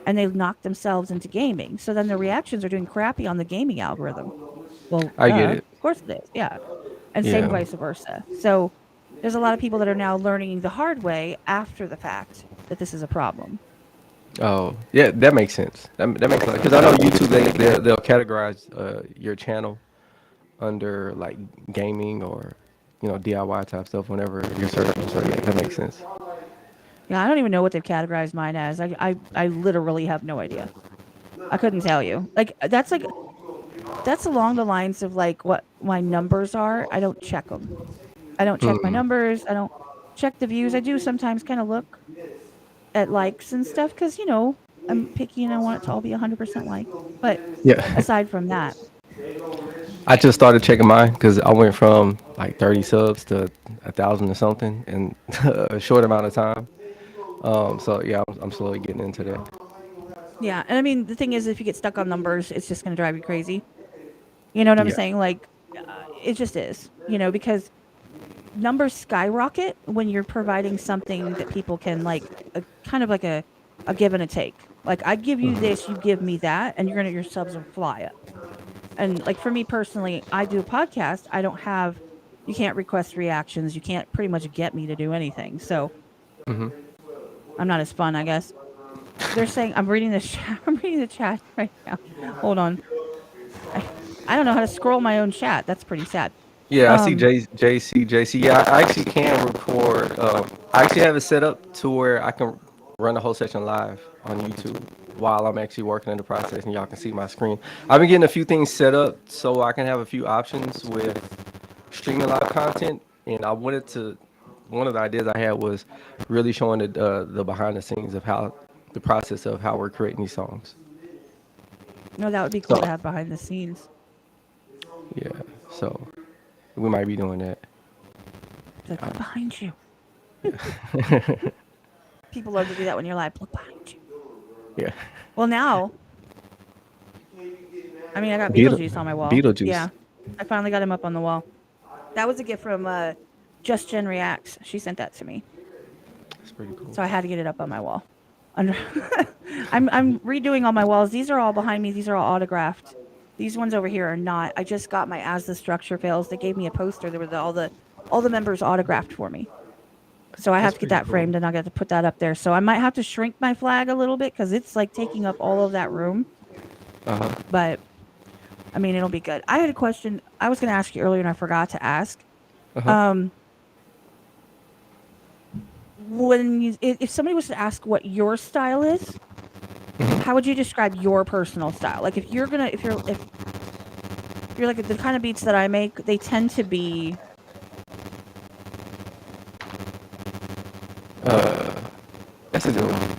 and they've knocked themselves into gaming. So then the reactions are doing crappy on the gaming algorithm. Well, I get duh, it. of course it is. Yeah. And same Yeah. vice versa. So there's a lot of people that are now learning the hard way after the fact that this is a problem. Oh, yeah, that makes sense. That makes sense because I know YouTube they'll categorize your channel under like gaming or DIY type stuff whenever you're searching. So yeah, that makes sense. Yeah, I don't even know what they've categorized mine as. I literally have no idea. I couldn't tell you. Like that's along the lines of like what my numbers are. I don't check them. I don't check my Mm, numbers. I don't check the views. I do sometimes kind of look at likes and stuff because I'm picky and I want it to all be 100% liked. But yeah, aside from that, I just started checking mine because I went from like 30 subs to 1,000 or something in a short amount of time. So yeah, I'm slowly getting into that. yeah. And I mean, the thing is, if you get stuck on numbers, it's just going to drive you crazy. You know what I'm Yeah. saying? Like, it just is. Because numbers skyrocket when you're providing something that people can like, a kind of like a give and a take. Like I give you Hmm. this, you give me that, and your subs will fly up. And like for me personally, I do a podcast. I don't have, you can't request reactions. You can't pretty much get me to do anything. So Hmm. I'm not as fun, I guess. They're saying I'm reading the chat. I'm reading the chat right now. Hold on. I, I don't know how to scroll my own chat. That's pretty sad. Yeah, I see Um, JC. Yeah, I actually can record. I actually have it set up to where I can run the whole session live on YouTube while I'm actually working in the process, and y'all can see my screen. I've been getting a few things set up so I can have a few options with streaming live content, and I wanted to. One of the ideas I had was really showing the behind the scenes of how the process of how we're creating these songs. no, that would be cool So to have behind the scenes. yeah, so we might be doing that. It's like, look behind you. Yeah. People love to do that when you're live. Look behind you. Yeah. Well, now, I mean, I got Beetle, Beetlejuice on my wall. Beetlejuice. Yeah, I finally got him up on the wall. That was a gift from Just Jen Reacts. She sent that to me, That's pretty cool. so I had to get it up on my wall. Under, I'm redoing all my walls. These are all behind me. These are all autographed. These ones over here are not. I just got my As the Structure Fails. They gave me a poster. There were all the members autographed for me. So I have That's to get pretty that cool. framed and I'll get to put that up there. So I might have to shrink my flag a little bit because it's like taking up all of that room. Uh huh. But I mean, it'll be good. I had a question I was going to ask you earlier and I forgot to ask. Uh huh. Um, if somebody was to ask what your style is, how would you describe your personal style? Like if you're like the kind of beats that I make, they tend to be That's a good one.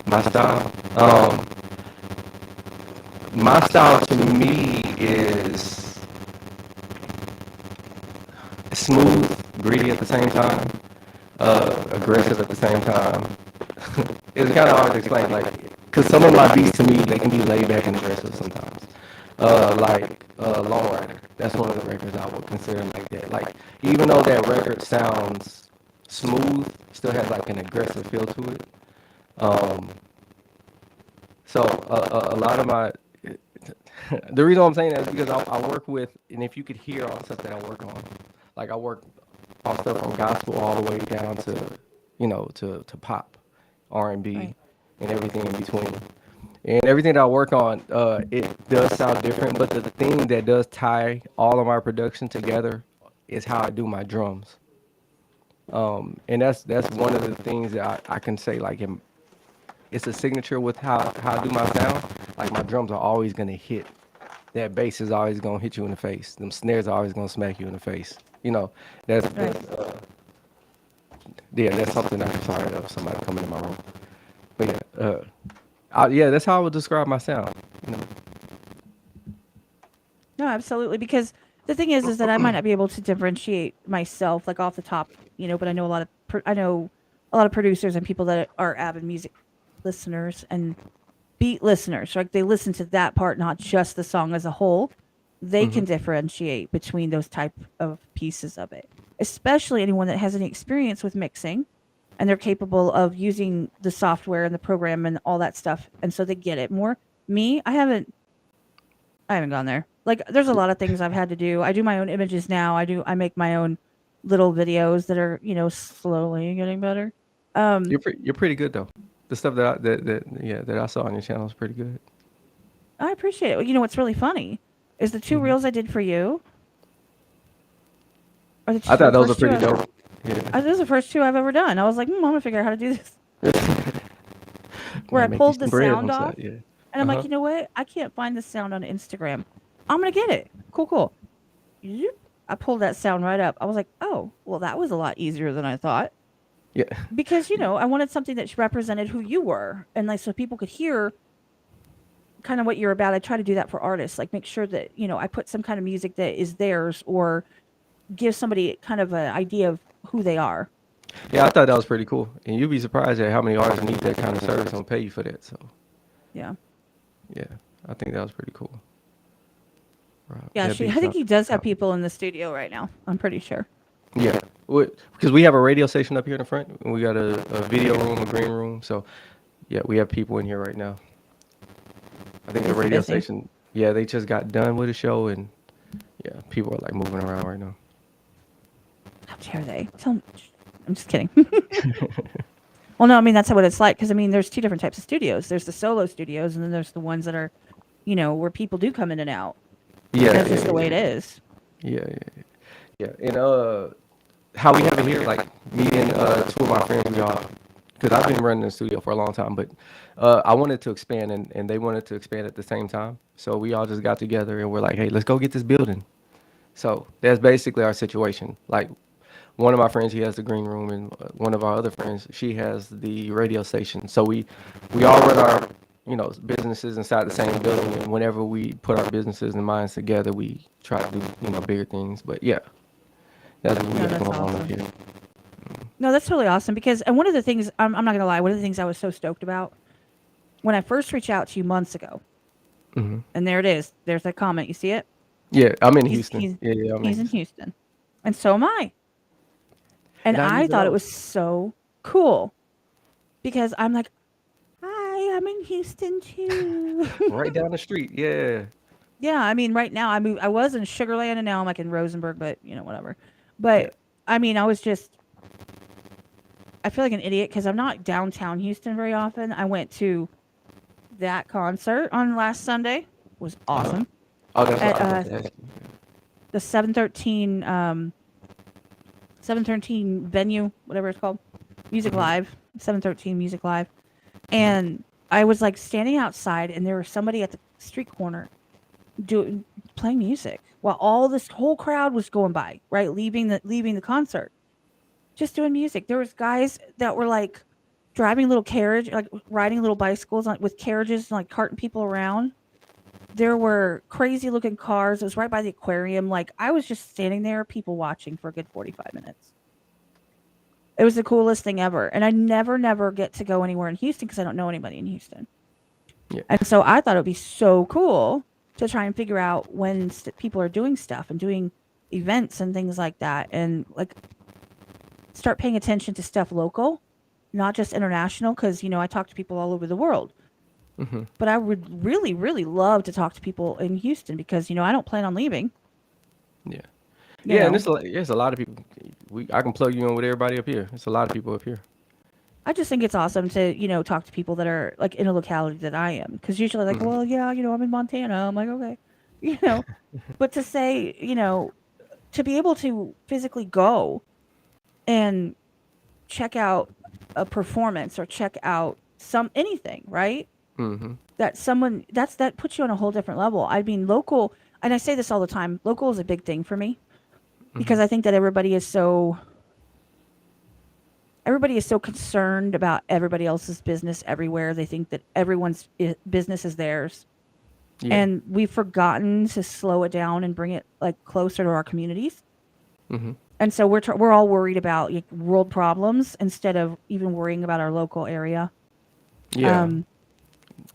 My style to me is smooth, gritty at the same time, aggressive at the same time. It's kind of hard to explain, like, because some of my beats to me they can be laid back and aggressive sometimes. Long Rider. That's one of the records I would consider like that. Like, even though that record sounds smooth, still has like an aggressive feel to it. Um, so a lot of my the reason I'm saying that is because I work with, and if you could hear all the stuff that I work on, like I work on stuff from gospel all the way down to to pop, R&B, right. and everything in between. And everything that I work on, it does sound different, but the thing that does tie all of my production together is how I do my drums. And that's one of the things that I can say like it's a signature with how I do my sound. Like my drums are always gonna hit. That bass is always gonna hit you in the face. Them snares are always gonna smack you in the face. You know, that's Right. that's yeah, that's something I'm sorry of somebody coming in my room. But yeah, yeah, that's how I would describe my sound. You know, No, absolutely. Because the thing is that I might not be able to differentiate myself like off the top, but I know a lot of I know a lot of producers and people that are avid music listeners and beat listeners. Like they listen to that part, not just the song as a whole. They hmm can differentiate between those type of pieces of it, especially anyone that has any experience with mixing and they're capable of using the software and the program and all that stuff, and so they get it more. Me, I haven't gone there. Like, there's a lot of things I've had to do. I do my own images now. I make my own little videos that are, slowly getting better. Um, you're pretty good though. The stuff that I saw on your channel is pretty good. I appreciate it. You know what's really funny is the two hmm reels I did for you are I the thought those were first two. pretty dope. Yeah, Those are the first two I've ever done. I was like, I'm gonna figure out how to do this. Where I might make you pulled the some bread sound once off, that. Yeah. and I'm Uh like, huh. you know what? I can't find the sound on Instagram. I'm gonna get it. Cool, cool. Zoop. I pulled that sound right up. I was like, oh, well, that was a lot easier than I thought. Yeah. Because I wanted something that represented who you were, and like so people could hear kind of what you're about. I try to do that for artists, like make sure that I put some kind of music that is theirs or give somebody kind of an idea of who they are. Yeah, I thought that was pretty cool. And you'd be surprised at how many artists need that kind of service and pay you for that. So Yeah, yeah, I think that was pretty cool. Rob, yeah. that I beats think out. he does have out. people in the studio right now. I'm pretty sure. Yeah, because we have a radio station up here in the front. And we got a video room, a green room. So yeah, we have people in here right now. I think the Busy, radio busy. station. Yeah, they just got done with a show, and yeah, people are like moving around right now. How dare they? Tell me. I'm just kidding. Well, no, I mean that's what it's like because I mean there's two different types of studios. There's the solo studios, and then there's the ones that are, where people do come in and out. And Yeah, that's just yeah, the way yeah, it is. yeah, yeah, yeah. And how we have it here, like me and two of my friends, we all, because I've been running the studio for a long time, but I wanted to expand, and they wanted to expand at the same time. So we all just got together and we're like, hey, let's go get this building. So that's basically our situation. Like one of my friends, he has the green room, and one of our other friends, she has the radio station. So we all run our businesses inside the same building, and whenever we put our businesses and minds together, we try to do bigger things. But yeah, that's what we No, got that's going on up awesome. here. No, that's really awesome because, and one of the things I'm not gonna lie, one of the things I was so stoked about when I first reached out to you months ago, hmm and there it is. There's that comment. You see it? Yeah, I'm in He's Houston. he's Yeah, yeah, I'm in he's in Houston. Houston, and so am I. And And I I need to thought it know. was so cool because I'm like, hi, I'm in Houston too. Right down the street. Yeah. Yeah, I mean, right now I was in Sugarland and now I'm like in Rosenberg, but whatever. Yeah. But I mean, I feel like an idiot because I'm not downtown Houston very often. I went to that concert on last Sunday. Was Uh-huh. awesome Oh, that's what at I was about to ask you. the 713 venue, whatever it's called, Music hmm Live, 713 Music Live, and I was like standing outside, and there was somebody at the street corner doing playing music while all this whole crowd was going by, right, leaving the concert, just doing music. There was guys that were like driving little carriage, like riding little bicycles with carriages and like carting people around. There were crazy looking cars. It was right by the aquarium. Like I was just standing there, people watching for a good 45 minutes. It was the coolest thing ever. And I never get to go anywhere in Houston because I don't know anybody in Houston. Yeah. And so I thought it would be so cool to try and figure out when people are doing stuff and doing events and things like that, and like start paying attention to stuff local, not just international. Because I talk to people all over the world, hmm but I would really, really love to talk to people in Houston because I don't plan on leaving. Yeah. You Yeah, and know, there's a lot of people. I can plug you in with everybody up here. It's a lot of people up here. I just think it's awesome to talk to people that are like in a locality that I am. Because usually like, hmm well, yeah, I'm in Montana. I'm like, okay, you know, but to say to be able to physically go and check out a performance or check out some anything, right? Mm-hmm. That puts you on a whole different level. I mean, local, and I say this all the time, local is a big thing for me Mm-hmm. because I think that everybody is so concerned about everybody else's business everywhere. They think that everyone's business is theirs. Yeah. And we've forgotten to slow it down and bring it like closer to our communities. Mm-hmm. And so we're all worried about like, world problems instead of even worrying about our local area. Yeah. Um,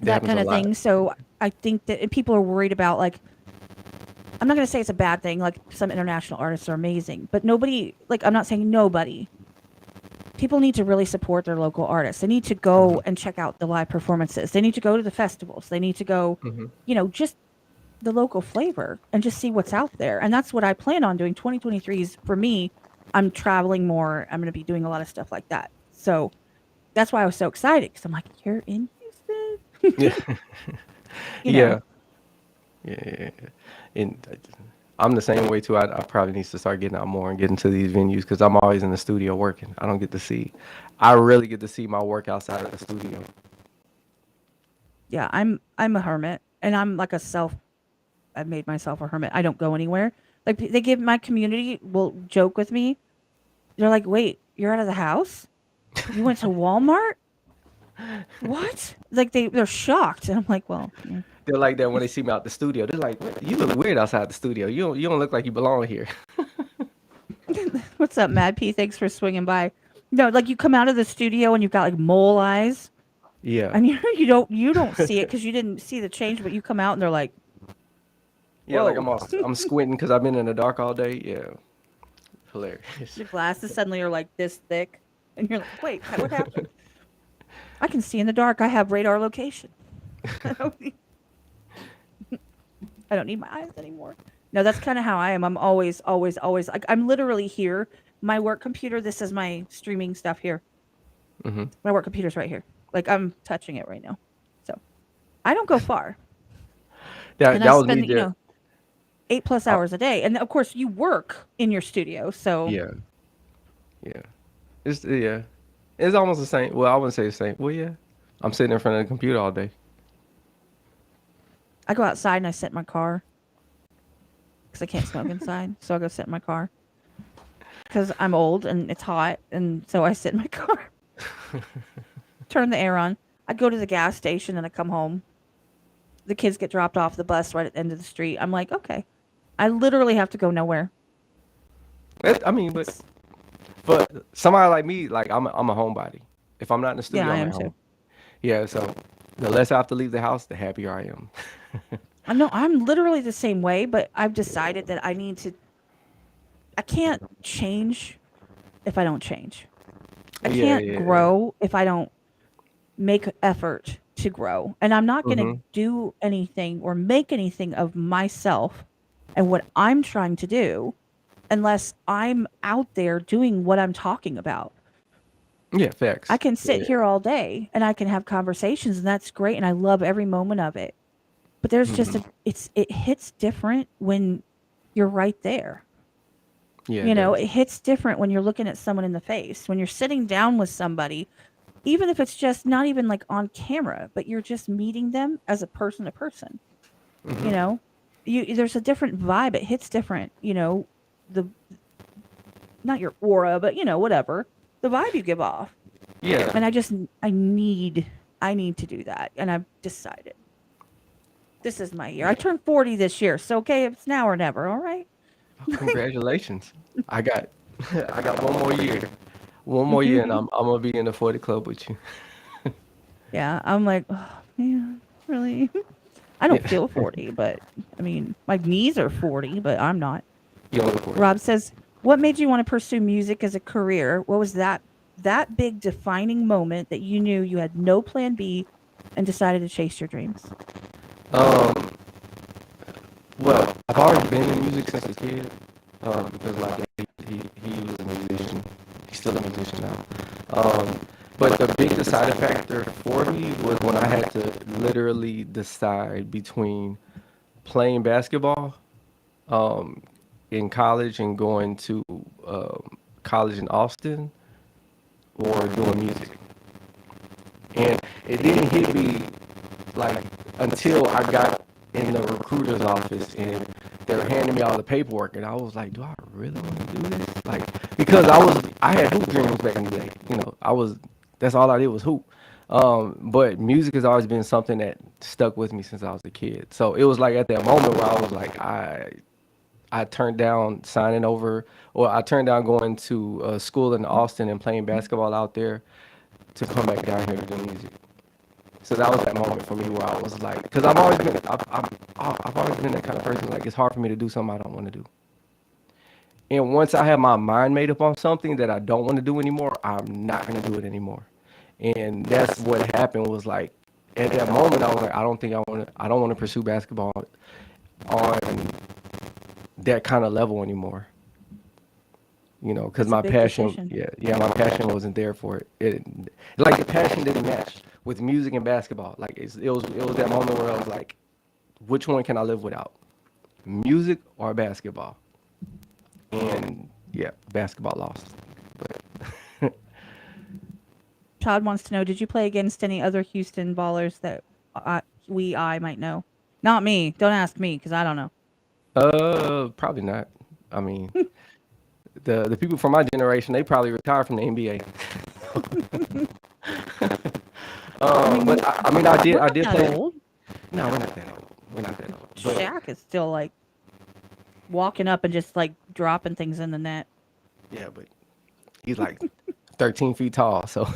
That that happens a kind of lot. thing. So I think that people are worried about like, I'm not going to say it's a bad thing. Like some international artists are amazing, but nobody, like I'm not saying nobody, people need to really support their local artists. They need to Mm-hmm. go and check out the live performances. They need to go to the festivals. They need to go, Mm-hmm. just the local flavor and just see what's out there. And that's what I plan on doing. 2023 is for me. I'm traveling more. I'm going to be doing a lot of stuff like that. So that's why I was so excited because I'm like, you're in Houston, Yeah. you know? Yeah. Yeah. And I'm the same way too. I probably need to start getting out more and getting to these venues because I'm always in the studio working. I don't get to see. I really get to see my work outside of the studio. Yeah, I'm a hermit and I'm like I've made myself a hermit. I don't go anywhere. Like they give my community will joke with me. They're like, "Wait, you're out of the house? You went to Walmart? What?" Like they're shocked, and I'm like, "Well, yeah." They're like that when they see me out the studio. They're like, "You look weird outside the studio. You don't look like you belong here." What's up, Mad P? Thanks for swinging by. No, like you come out of the studio and you've got like mole eyes, Yeah. and you don't see it because you didn't see the change, but you come out and they're like, Yeah, like "Whoa." I'm squinting because I've been in the dark all day. Yeah, hilarious. Your glasses suddenly are like this thick, and you're like, "Wait, what happened?" I can see in the dark. I have radar location. I don't need, I don't need my eyes anymore. No, that's kind of how I am. I'm always, always, always like I'm literally here. My work computer. This is my streaming stuff here. Hmm. My work computer's right here. Like I'm touching it right now. So I don't go far, That and I that was me spend there. 8+ Uh, hours a day. And of course, you work in your studio, so yeah, yeah. Yeah. It's almost the same. Well, I wouldn't say the same. Well, yeah. I'm sitting in front of the computer all day. I go outside and I sit in my car because I can't smoke inside. So I go sit in my car because I'm old and it's hot, and so I sit in my car, turn the air on. I go to the gas station and I come home. The kids get dropped off the bus right at the end of the street. I'm like, okay, I literally have to go nowhere. I mean, but It's for somebody like me, like I'm a homebody. If I'm not in the yeah, studio, I I'm am at too. home. Yeah, so the less I have to leave the house, the happier I am. I know I'm literally the same way, but I've decided that I can't change if I don't change. I Yeah, can't yeah. grow if I don't make effort to grow. And I'm not going to Mm-hmm. do anything or make anything of myself and what I'm trying to do unless I'm out there doing what I'm talking about. Yeah, I facts. can Yeah, sit here all day and I can have conversations and that's great and I love every moment of it. But there's just hmm it hits different when you're right there. yeah, it does. It hits different when you're looking at someone in the face. When you're sitting down with somebody, even if it's just not even like on camera, but you're just meeting them as a person to person, you Hmm. know? There's a different vibe. It hits different, the not your aura, but whatever. The vibe you give off. Yeah. And I need to do that. And I've decided this is my year. I turned 40 this year. So okay, it's now or never, all right? Congratulations. I got I got one more year. One more year and I'm gonna be in the 40 club with you. Yeah, I'm like, oh man, really? I don't Yeah. feel 40, but I mean, my knees are 40, but I'm not. You don't look for it. Rob says, "What made you want to pursue music as a career? What was that big defining moment that you knew you had no plan B and decided to chase your dreams?" Um, well, I've already been in music since a kid. Because my dad, he was a musician. He's still a musician now. Um, but the big deciding factor for me was when I had to literally decide between playing basketball, um, in college and going to college in Austin or doing music. And it didn't hit me like until I got in the recruiter's office and they were handing me all the paperwork, and I was like, do I really want to do this? Like, because I had hoop dreams back in the day. You know, that's all I did was hoop. But music has always been something that stuck with me since I was a kid. So it was like at that moment where I was like, I turned down signing over, or I turned down going to school in Austin and playing basketball out there to come back down here to do music. So that was that moment for me where I was like, because I've always been that kind of person. Like, it's hard for me to do something I don't want to do. And once I have my mind made up on something that I don't want to do anymore, I'm not going to do it anymore. And that's what happened. Was like, at that moment, I was like, I don't want to pursue basketball on that kind of level anymore. You know, because my passion, decision. my passion wasn't there for it. Like, the passion didn't match with music and basketball. Like, it was that moment where I was like, which one can I live without, music or basketball? And yeah, basketball lost. But Todd wants to know, did you play against any other Houston ballers that I might know? Not me. Don't ask me because I don't know. probably not. I mean, the people from my generation, they probably retired from the NBA. I did play. Old. No, we're not that old. We're not that old. But Shaq is still like walking up and just like dropping things in the net. yeah, but he's like 13 feet tall. So,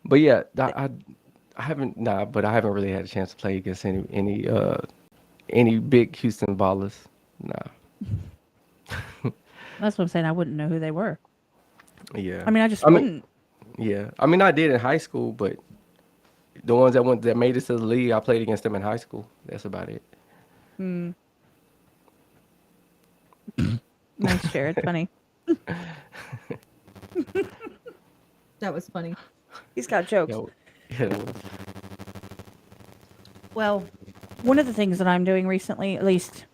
but yeah, I haven't but I haven't really had a chance to play against any big Houston ballers. Nah. That's what I'm saying. I wouldn't know who they were. Yeah. I mean, I just wouldn't. Yeah. I mean, I did in high school, but the ones that made it to the league, I played against them in high school. That's about it. Nice, Jared. Funny. That was funny. He's got jokes. Yeah. Well, one of the things that I'm doing recently, at least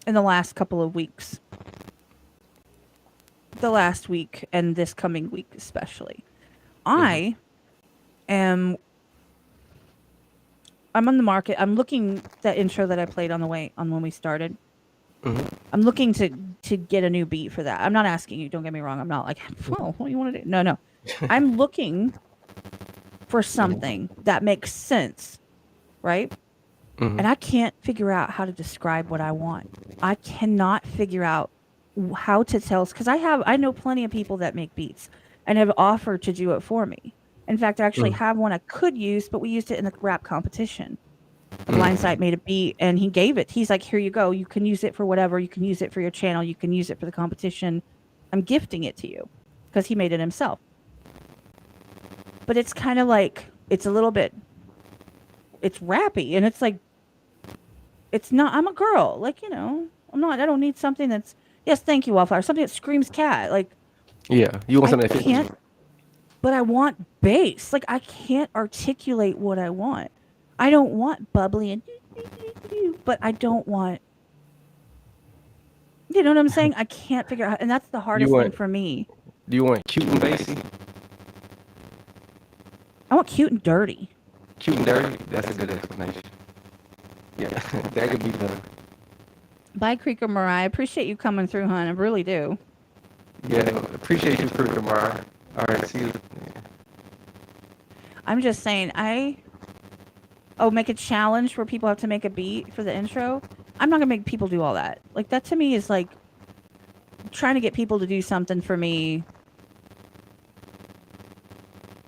in the last couple of weeks, the last week and this coming week especially, I'm on the market. I'm looking that intro that I played on when we started. I'm looking to get a new beat for that. I'm not asking you, don't get me wrong. I'm not like, oh, what do you want to do? No. I'm looking for something that makes sense, right? And I can't figure out how to describe what I want. I cannot figure out how to tell, because I know plenty of people that make beats and have offered to do it for me. In fact, I actually have one I could use, but we used it in the rap competition. Blindsight made a beat and he gave it. He's like, here you go. You can use it for whatever. You can use it for your channel. You can use it for the competition. I'm gifting it to you because he made it himself. But it's kind of like, it's a little bit, it's rappy and it's like, it's not, I'm a girl. Like, you know, I don't need something that's, yes, thank you, Wallflower. Something that screams cat. Like, yeah, you want something that fits. But I want bass. Like, I can't articulate what I want. I don't want bubbly and but I don't want, you know what I'm saying? I can't figure out, and that's the hardest thing for me. Do you want cute and bassy? I want cute and dirty. Cute and dirty? That's a good explanation. Yeah, that could be better. Bye, Creeker Mariah. I appreciate you coming through, hon. I really do. Yeah, appreciate you, Creeker Mariah. All right, see you. I'm just saying, make a challenge where people have to make a beat for the intro. I'm not gonna make people do all that. Like, that to me is like trying to get people to do something for me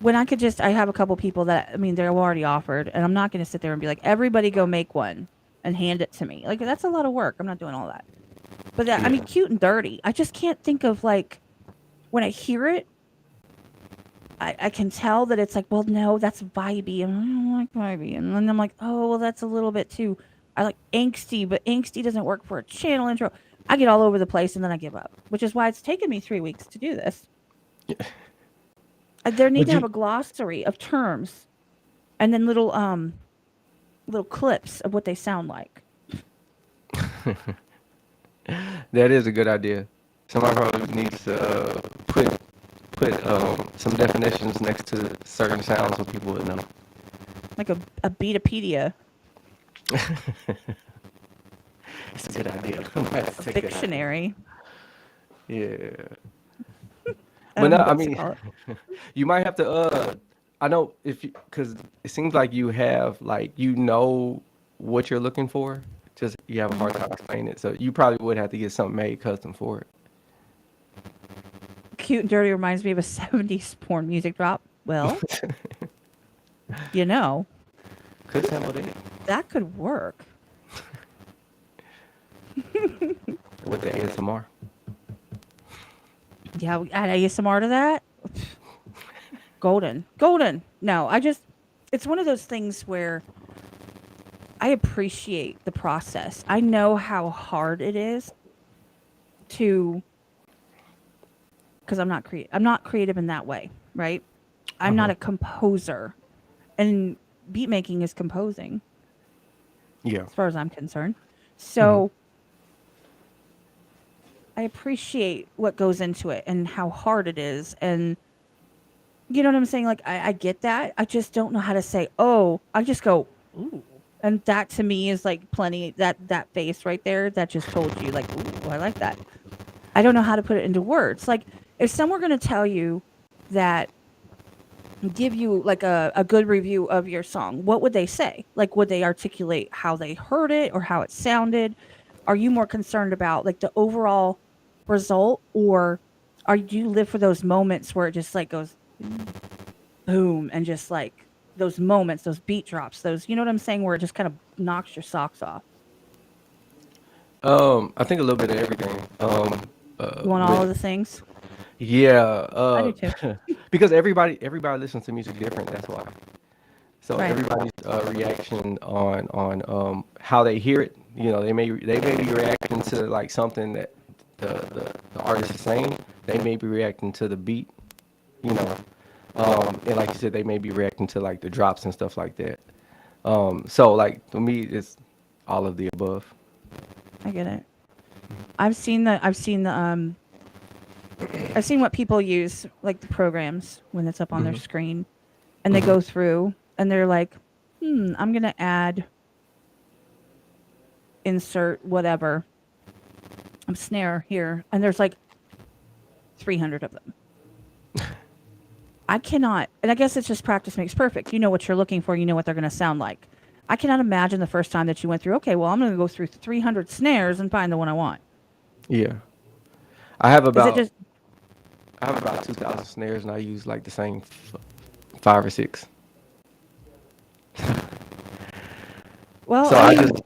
when I have a couple people that, I mean, they're already offered, and I'm not gonna sit there and be like, everybody go make one and hand it to me. Like, that's a lot of work. I'm not doing all that. But I mean, cute and dirty. I just can't think of, like, when I hear it, I can tell that it's like, well, no, that's vibey, and I don't like vibey. And then I'm like, oh, well, that's a little bit too, I like angsty, but angsty doesn't work for a channel intro. I get all over the place, and then I give up, which is why it's taken me 3 weeks to do this. Yeah. There need to have a glossary of terms, and then little little clips of what they sound like. That is a good idea. Somebody probably needs to put some definitions next to certain sounds so people would know. Like a Beatopedia. It's a good idea. I might have to take that idea. Dictionary. Yeah. I But don't no, know I what to mean, call it. you might have to. I know if you, because it seems like you have like you know what you're looking for. Just you have a hard time explaining it, so you probably would have to get something made custom for it. Cute and Dirty reminds me of a 70s porn music drop. Well, you know, Could sample that that could work. with the ASMR. Yeah, we add ASMR to that. Golden. Golden. No, it's one of those things where I appreciate the process. I know how hard it is to, because I'm not creative in that way, right? I'm not a composer, and beat making is composing Yeah. as far as I'm concerned. So I appreciate what goes into it and how hard it is, and you know what I'm saying? Like I get that. I just don't know how to say, oh, I just go, ooh. And that to me is like plenty, that face right there that just told you like, ooh, I like that. I don't know how to put it into words. Like if someone were going to tell you that, give you like a good review of your song, what would they say? Like would they articulate how they heard it or how it sounded? Are you more concerned about like the overall result, or do you live for those moments where it just like goes boom, and just like those moments, those beat drops, those, you know what I'm saying, where it just kind of knocks your socks off? I think a little bit of everything. You want all of the things? Yeah, I do too. because everybody listens to music different. That's why. So Right. everybody's reaction on how they hear it, you know, they may be reacting to like something that the artist is saying. They may be reacting to the beat, you know, and like you said, they may be reacting to like the drops and stuff like that. So like for me, it's all of the above. I get it. I've seen what people use, like the programs when it's up on their screen, and they go through and they're like, I'm gonna add insert whatever snare here, and there's like 300 of them. I cannot, and I guess it's just practice makes perfect. You know what you're looking for, you know what they're gonna sound like. I cannot imagine the first time that you went through, okay, well, I'm gonna go through 300 snares and find the one I want. Yeah, I have Is it about just 2,000 snares, and I use like the same 5 or 6. well? So I I mean, just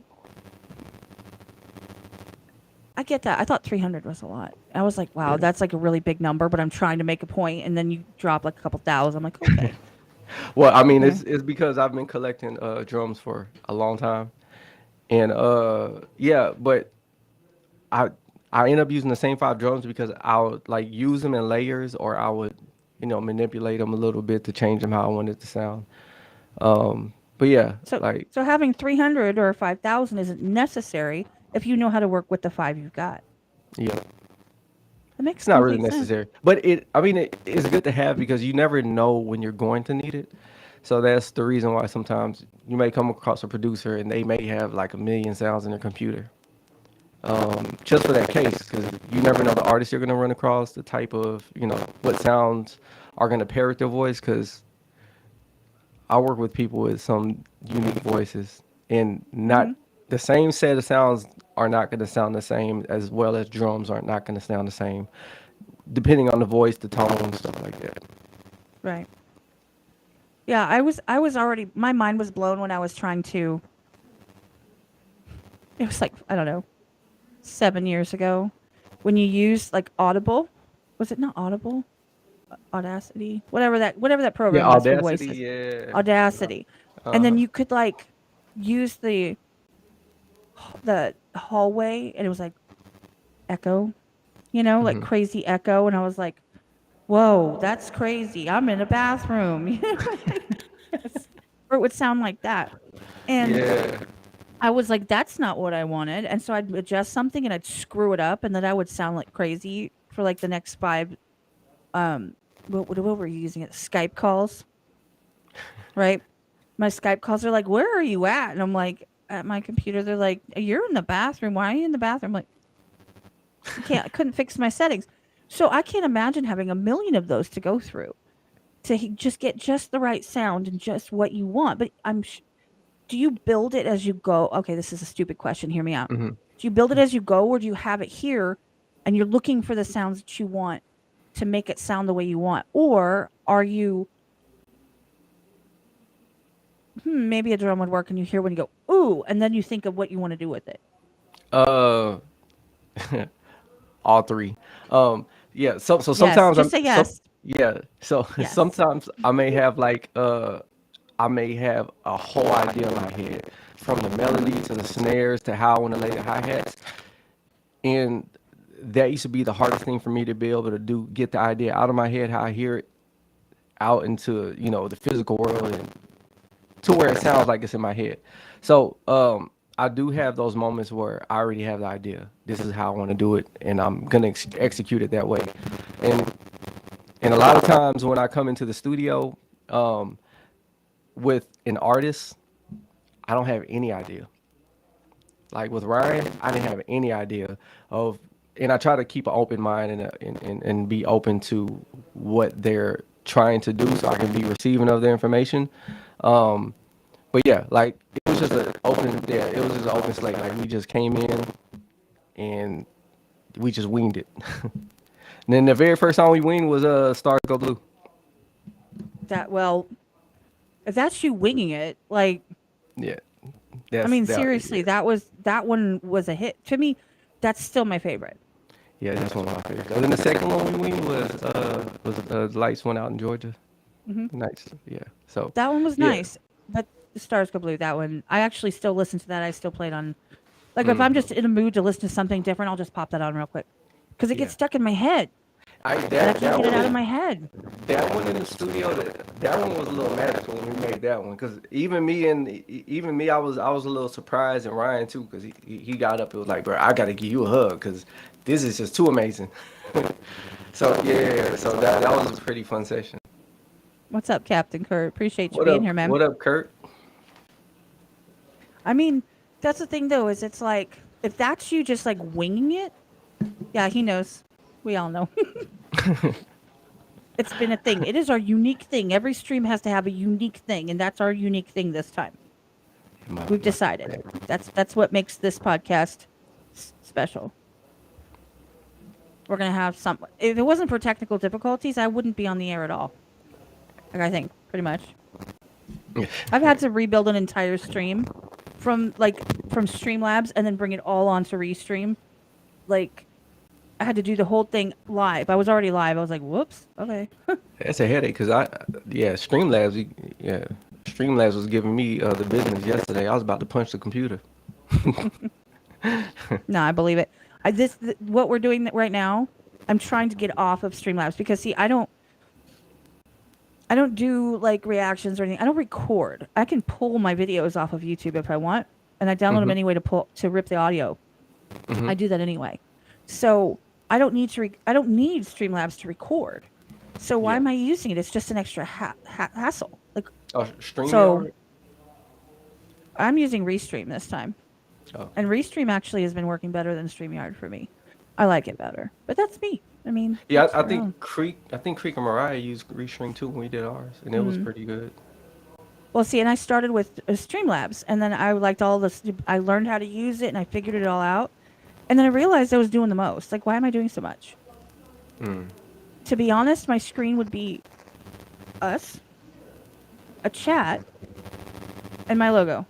I get that. I thought 300 was a lot. I was like, wow, that's like a really big number, but I'm trying to make a point, and then you drop like a couple thousand. I'm like, okay. well, I mean, Okay. it's because I've been collecting drums for a long time, and yeah, but I I end up using the same 5 drums because I would like use them in layers, or I would, you know, manipulate them a little bit to change them how I want it to sound. But yeah, So, like so having 300 or 5,000 isn't necessary if you know how to work with the five you've got. yeah, That makes it's not really complete sense. necessary, but I mean, it's good to have because you never know when you're going to need it. So that's the reason why sometimes you may come across a producer and they may have like a million sounds in their computer. Just for that case, because you never know the artist you're gonna run across, the type of, you know, what sounds are gonna pair with their voice. Because I work with people with some unique voices, and not Hmm. the same set of sounds are not gonna sound the same, as well as drums are not gonna sound the same, depending on the voice, the tone, stuff like that. Right. Yeah, I was already, my mind was blown when I was trying to, it was like, I don't know, 7 years ago, when you used like Audible. Was it not Audible? Audacity? Whatever that Yeah, program was for Audacity. voices. Yeah. Audacity. And then Uh-huh. you could like use the hallway, and it was like echo, like Hmm. crazy echo, and I was like, "Whoa, that's crazy. I'm in a bathroom." Or it would sound like that. And Yeah. I was like, that's not what I wanted. And so I'd adjust something and I'd screw it up, and then I would sound like crazy for like the next five what were you using it? Skype calls, right? My Skype calls are like, where are you at? And I'm like, at my computer. They're like, you're in the bathroom. Why are you in the bathroom? I'm like, I couldn't fix my settings. So I can't imagine having a million of those to go through to just get just the right sound and just what you want. But do you build it as you go? Okay, this is a stupid question. Hear me out. Hmm. Do you build it as you go, or do you have it here and you're looking for the sounds that you want to make it sound the way you want? Or are you, maybe a drum would work and you hear when you go, ooh, and then you think of what you want to do with it? Uh, all three. Yeah. So Yes, sometimes just say yes. yeah. So Yes. sometimes I may have like I may have a whole idea in my head, from the melody to the snares to how I want to lay the hi-hats. And that used to be the hardest thing for me to be able to do, get the idea out of my head, how I hear it, out into, the physical world, and to where it sounds like it's in my head. So I do have those moments where I already have the idea. This is how I want to do it, and I'm gonna execute it that way. And a lot of times when I come into the studio with an artist, I don't have any idea. Like with Ryan, I didn't have any idea of, and I try to keep an open mind and be open to what they're trying to do, so I can be receiving of their information. Um, but yeah, like it was just it was just an open slate. Like we just came in and we just winged it. And then the very first song we winged was Stars Go Blue. Well, if that's you winging it, like, Yeah, I mean, that. seriously, that one was a hit to me. That's still my favorite. Yeah, that's one of my favorites. And then the second one we winged was Lights Went Out in Georgia. Nice. Yeah. So That one was yeah. nice, but Stars Go Blue, that one, I actually still listen to that. I still play it on, like, if I'm just in a mood to listen to something different, I'll just pop that on real quick because it Yeah. gets stuck in my head. I And I that can't get it out of one my head. that one in the studio, that one was a little magical when we made that one, because even me, I was a little surprised, and Ryan too, because he got up, it was like, bro, I got to give you a hug because this is just too amazing. So yeah, so that was a pretty fun session. What's up, Captain Kurt? Appreciate you What being up? here, man. What up, Kurt? I mean, that's the thing though, is it's like, if that's you just like winging it, yeah, he knows. We all know. It's been a thing. It is our unique thing. Every stream has to have a unique thing, and that's our unique thing this time. We've decided. That's what makes this podcast special. We're gonna have some. If it wasn't for technical difficulties, I wouldn't be on the air at all. Like, I think pretty much. I've had to rebuild an entire stream from Streamlabs and then bring it all onto Restream. Like, I had to do the whole thing live. I was already live. I was like, whoops. Okay. That's a headache, because Streamlabs was giving me the business yesterday. I was about to punch the computer. No, I believe it. What we're doing right now, I'm trying to get off of Streamlabs because, see, I don't do like reactions or anything. I don't record. I can pull my videos off of YouTube if I want, and I download them anyway to rip the audio. I do that anyway. So I don't need Streamlabs to record. So why am I using it? It's just an extra hassle. Like, StreamYard? so I'm using Restream this time. Oh. And Restream actually has been working better than StreamYard for me. I like it better. But that's me. I mean, Yeah, each I their own. think Creek and Mariah used Restream too when we did ours, and it was pretty good. Well, see, and I started with Streamlabs, and then I liked all this. I learned how to use it, and I figured it all out. And then I realized I was doing the most. Like, why am I doing so much? To be honest, my screen would be us, a chat, and my logo.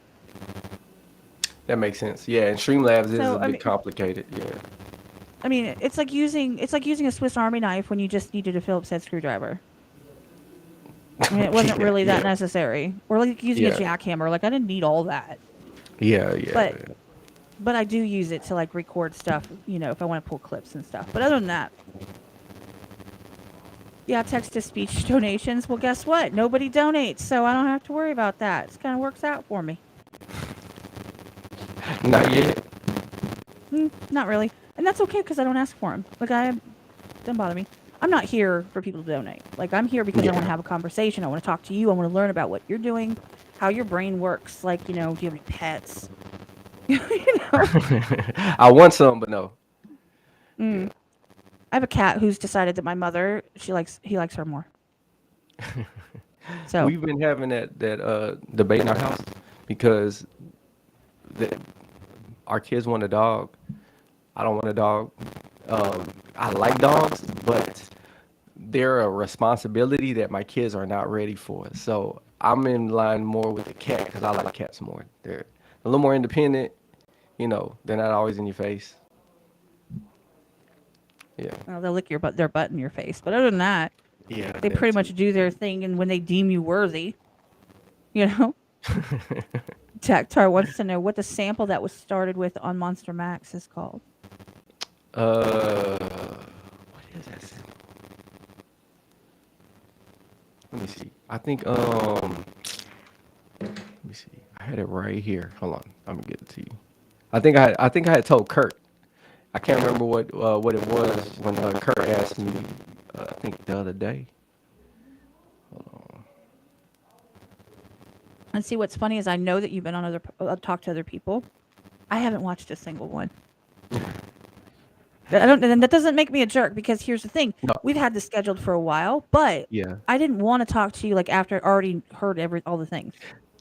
That makes sense. Yeah, and Streamlabs is So, a bit complicated. Yeah. I mean, it's like using a Swiss Army knife when you just needed a Phillips head screwdriver. I mean, it wasn't really that necessary. Or like using a jackhammer. Like, I didn't need all that. Yeah. But I do use it to like record stuff, if I want to pull clips and stuff. But other than that, Yeah, text to speech donations. Well, guess what? Nobody donates, so I don't have to worry about that. It kind of works out for me. Not yet. Not really, and that's okay because I don't ask for them. Like doesn't bother me. I'm not here for people to donate. Like I'm here because I want to Yeah. have a conversation. I want to talk to you. I want to learn about what you're doing, how your brain works. Like do you have any pets? you know. I want some, but no. Mm. Yeah. I have a cat who's decided that my mother he likes her more. So We've been having that debate in our house because the, our kids want a dog. I don't want a dog. I like dogs, but they're a responsibility that my kids are not ready for. So I'm in line more with the cat because I like cats more. They're a little more independent. They're not always in your face. Yeah. well, they'll lick their butt in your face. But other than that, Yeah, they that pretty too. much do their thing, and when they deem you worthy, you know. Tactar wants to know what the sample that was started with on Monster Max is called. What is that sample? Let me see. I think let me see. I had it right here. Hold on. I'm gonna get it to you. I think I had told Kurt. I can't remember what it was when Kurt asked me. I think the other day. And see, what's funny is I know that you've been on talked to other people. I haven't watched a single one. I don't, and that doesn't make me a jerk because here's the thing: No. we've had this scheduled for a while, but Yeah, I didn't want to talk to you like after I already heard all the things.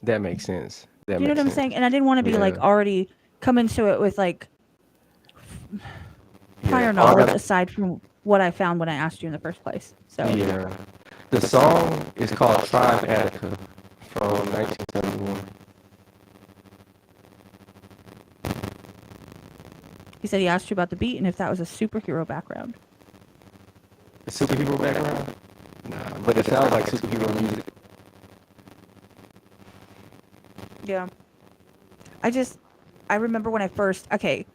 that makes sense. That Do you know makes what I'm sense. saying? And I didn't want to be like Yeah. already come into it with like prior Yeah. Oh, I knowledge got. aside from what I found when I asked you in the first place. So Yeah. The song is called Tribe Attica from 1971. he said he asked you about the beat and if that was a superhero background. A superhero background? Nah, but it sounds like superhero music. Yeah. I remember when I first I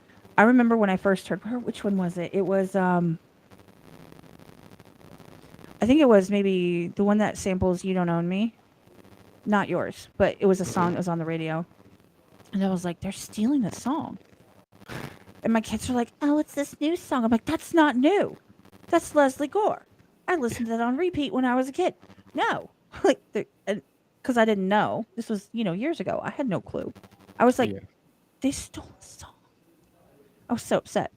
remember when I first heard which one was it? It was I think it was maybe the one that samples You Don't Own Me. Not yours, but it was a song that was on the radio. And I was like, they're stealing the song. And my kids are like, oh, it's this new song. I'm like, that's not new. That's Leslie Gore. I listened to that on repeat when I was a kid. No. Like, because I didn't know. This was, years ago. I had no clue. I was like, Yeah. they stole the song. I was so upset.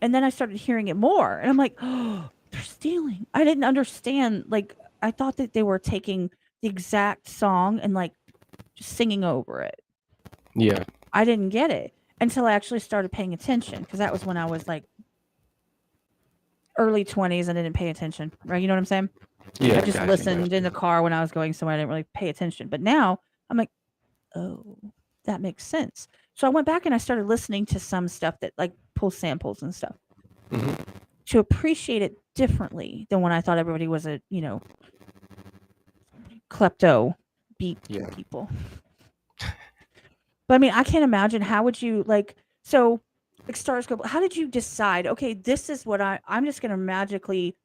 And then I started hearing it more. And I'm like, oh, they're stealing. I didn't understand. Like, I thought that they were taking the exact song and, like, just singing over it. Yeah. I didn't get it until I actually started paying attention because that was when I was like early 20s and I didn't pay attention, right? You know what I'm saying? Yeah. I just Gotcha. listened in the Gotcha. car when I was going somewhere. I didn't really pay attention. But now I'm like, oh, that makes sense. So I went back and I started listening to some stuff that like pulls samples and stuff Hmm. to appreciate it differently than when I thought everybody was a, klepto beat Yeah. people. But I mean, I can't imagine how would you like so like Stars Go. How did you decide? Okay, this is what I'm just gonna magically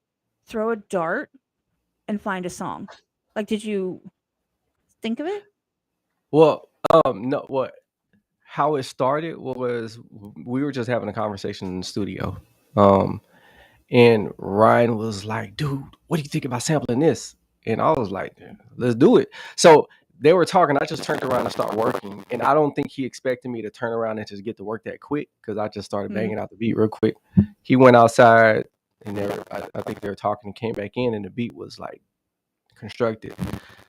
throw a dart and find a song. Like, did you think of it? Well, no. What? How it started was we were just having a conversation in the studio, and Ryan was like, "Dude, what do you think about sampling this?" And I was like, "Yeah, let's do it." So they were talking. I just turned around and started working, and I don't think he expected me to turn around and just get to work that quick because I just started Mm. banging out the beat real quick. He went outside, and I think they were talking and came back in, and the beat was like constructed.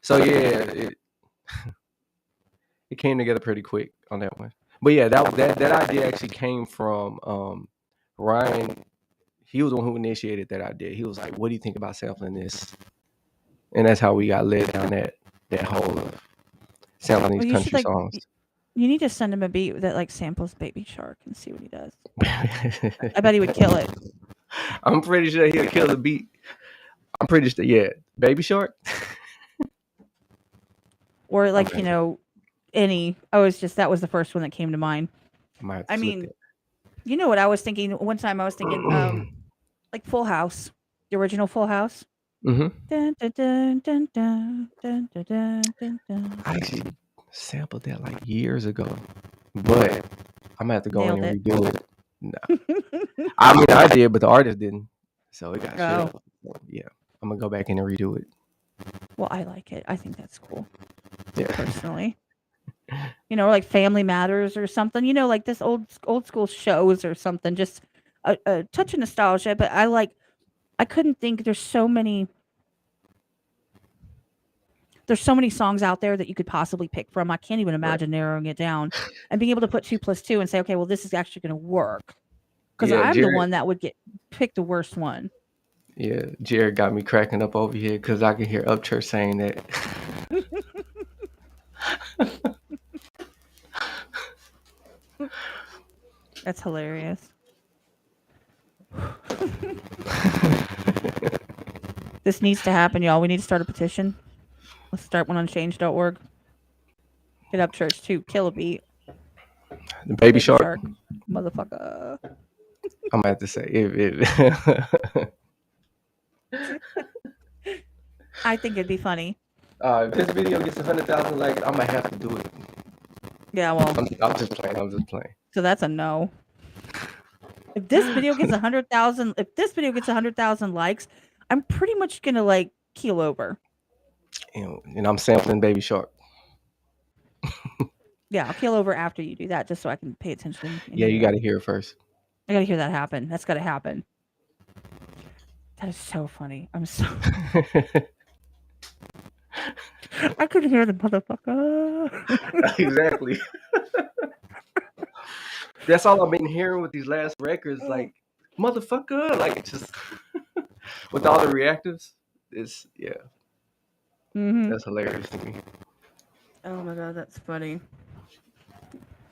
So yeah, it came together pretty quick on that one. But yeah, that idea actually came from Ryan. He was the one who initiated that idea. He was like, "What do you think about sampling this?" And that's how we got led down that hole of sampling Well, these you should country like songs. you need to send him a beat that like samples Baby Shark and see what he does. I bet he would kill it. I'm pretty sure he'll kill the beat. I'm pretty sure, yeah. Baby Shark. Or like Okay, any. That was the first one that came to mind. I might have I to flip mean, you know what I was thinking? One time I was thinking, that. like Full House, the original Full House. Mm-hmm. Dun, dun, dun, dun, dun, dun, dun, dun, dun, dun. I actually sampled that like years ago, but I'm gonna have to go in Nailed and it. redo it. No. I mean, I did, but the artist didn't, so it got shit Oh. up. So, yeah, I'm gonna go back in and redo it. Well, I like it. I think that's cool, Yeah. personally. Like Family Matters or something. Like this old school shows or something. Just a touch of nostalgia. But I couldn't think. There's so many songs out there that you could possibly pick from. I can't even Right. imagine narrowing it down and being able to put 2 plus 2 and say, okay, well, this is actually going to work. Because Yeah, I'm the Jared. one that would pick the worst one. Yeah, Jared got me cracking up over here because I can hear Upchurch saying that. That's hilarious. This needs to happen, y'all. We need to start a petition. Let's start one on change.org. Get up church to kill a beat. The Baby Shark. Motherfucker. I'm gonna have to say it. I think it'd be funny. If this video gets 100,000 likes, I'm gonna have to do it. Yeah, well, I'm just playing. so that's a no. If this video gets 100,000 likes, I'm pretty much gonna keel over. And I'm sampling Baby Shark. Yeah, I'll keel over after you do that, just so I can pay attention. Yeah, you got to hear it first. I gotta hear that happen. That's gotta happen. That is so funny. I'm so. I could hear the motherfucker. Exactly. That's all I've been hearing with these last records, like motherfucker, like just with all the reactives. It's that's hilarious to me. Oh my god, that's funny.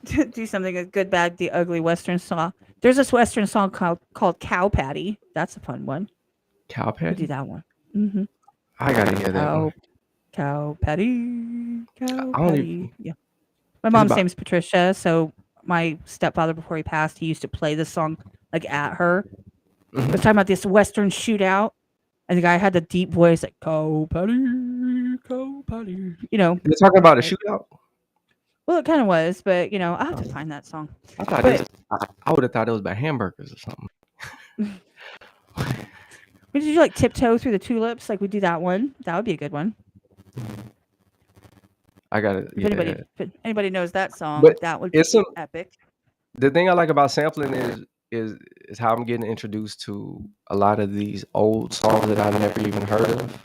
Do something a good, bad, the ugly Western song. There's this Western song called Cow Patty. That's a fun one. Cow We do Patty. that one. Mm-hmm. I gotta hear that one. Cow Patty. Cow I don't Patty. Yeah. My mom's name is Patricia, so my stepfather, before he passed, he used to play this song at her. We're talking about this Western shootout, and the guy had the deep voice like Cow Patty, Cow Patty. They're talking about a shootout. Well, it kind of was, but I have to find that song. I would have thought it was about hamburgers or something. Did you tiptoe through the tulips? We do that one. That would be a good one. I got it. If anybody knows that song, But that would be epic. The thing I like about sampling is how I'm getting introduced to a lot of these old songs that I've never even heard of.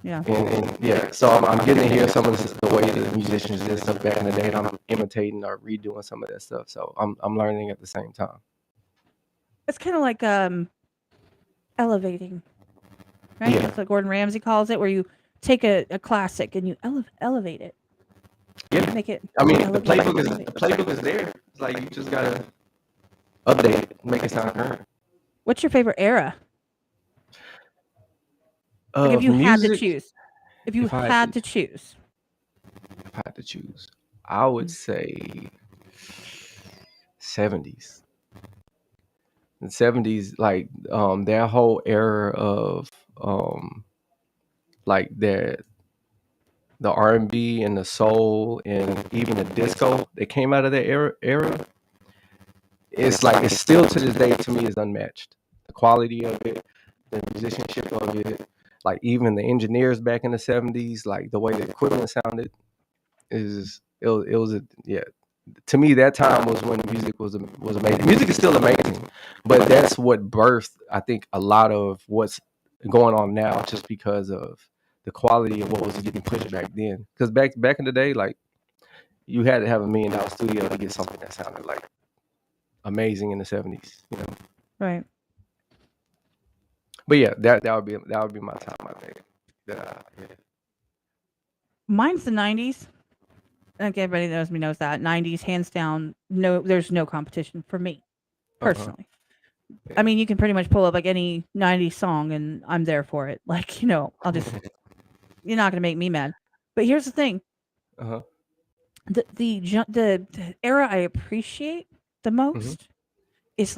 Yeah. And so I'm getting to hear some of the way the musicians did stuff back in the day, and I'm imitating or redoing some of that stuff. So I'm learning at the same time. It's kind of like elevating, right? Yeah. That's what Gordon Ramsay calls it, where you take a classic and you elevate it. Yeah. Make it. I mean, the playbook is there. It's like you just gotta update it, make it sound current. What's your favorite era? If you had to choose. If you had to choose. If I had to choose, I would say 70s. The 70s, their whole era of the R&B and the soul and even the disco that came out of that era. It's still to this day to me is unmatched. The quality of it, the musicianship of it, even the engineers back in the 70s, the way the equipment sounded to me that time was when music was amazing. Music is still amazing, but that's what birthed, I think, a lot of what's going on now, just because of the quality of what was getting pushed back then. Because back in the day, you had to have $1 million studio to get something that sounded amazing in the 70s, Right. But yeah, that would be my time, I think. Mine's the 90s. I think everybody knows that 90s, hands down. No, there's no competition for me personally. Yeah. I mean, you can pretty much pull up any 90s song, and I'm there for it. I'll just. You're not gonna make me mad. But here's the thing. The era I appreciate the most is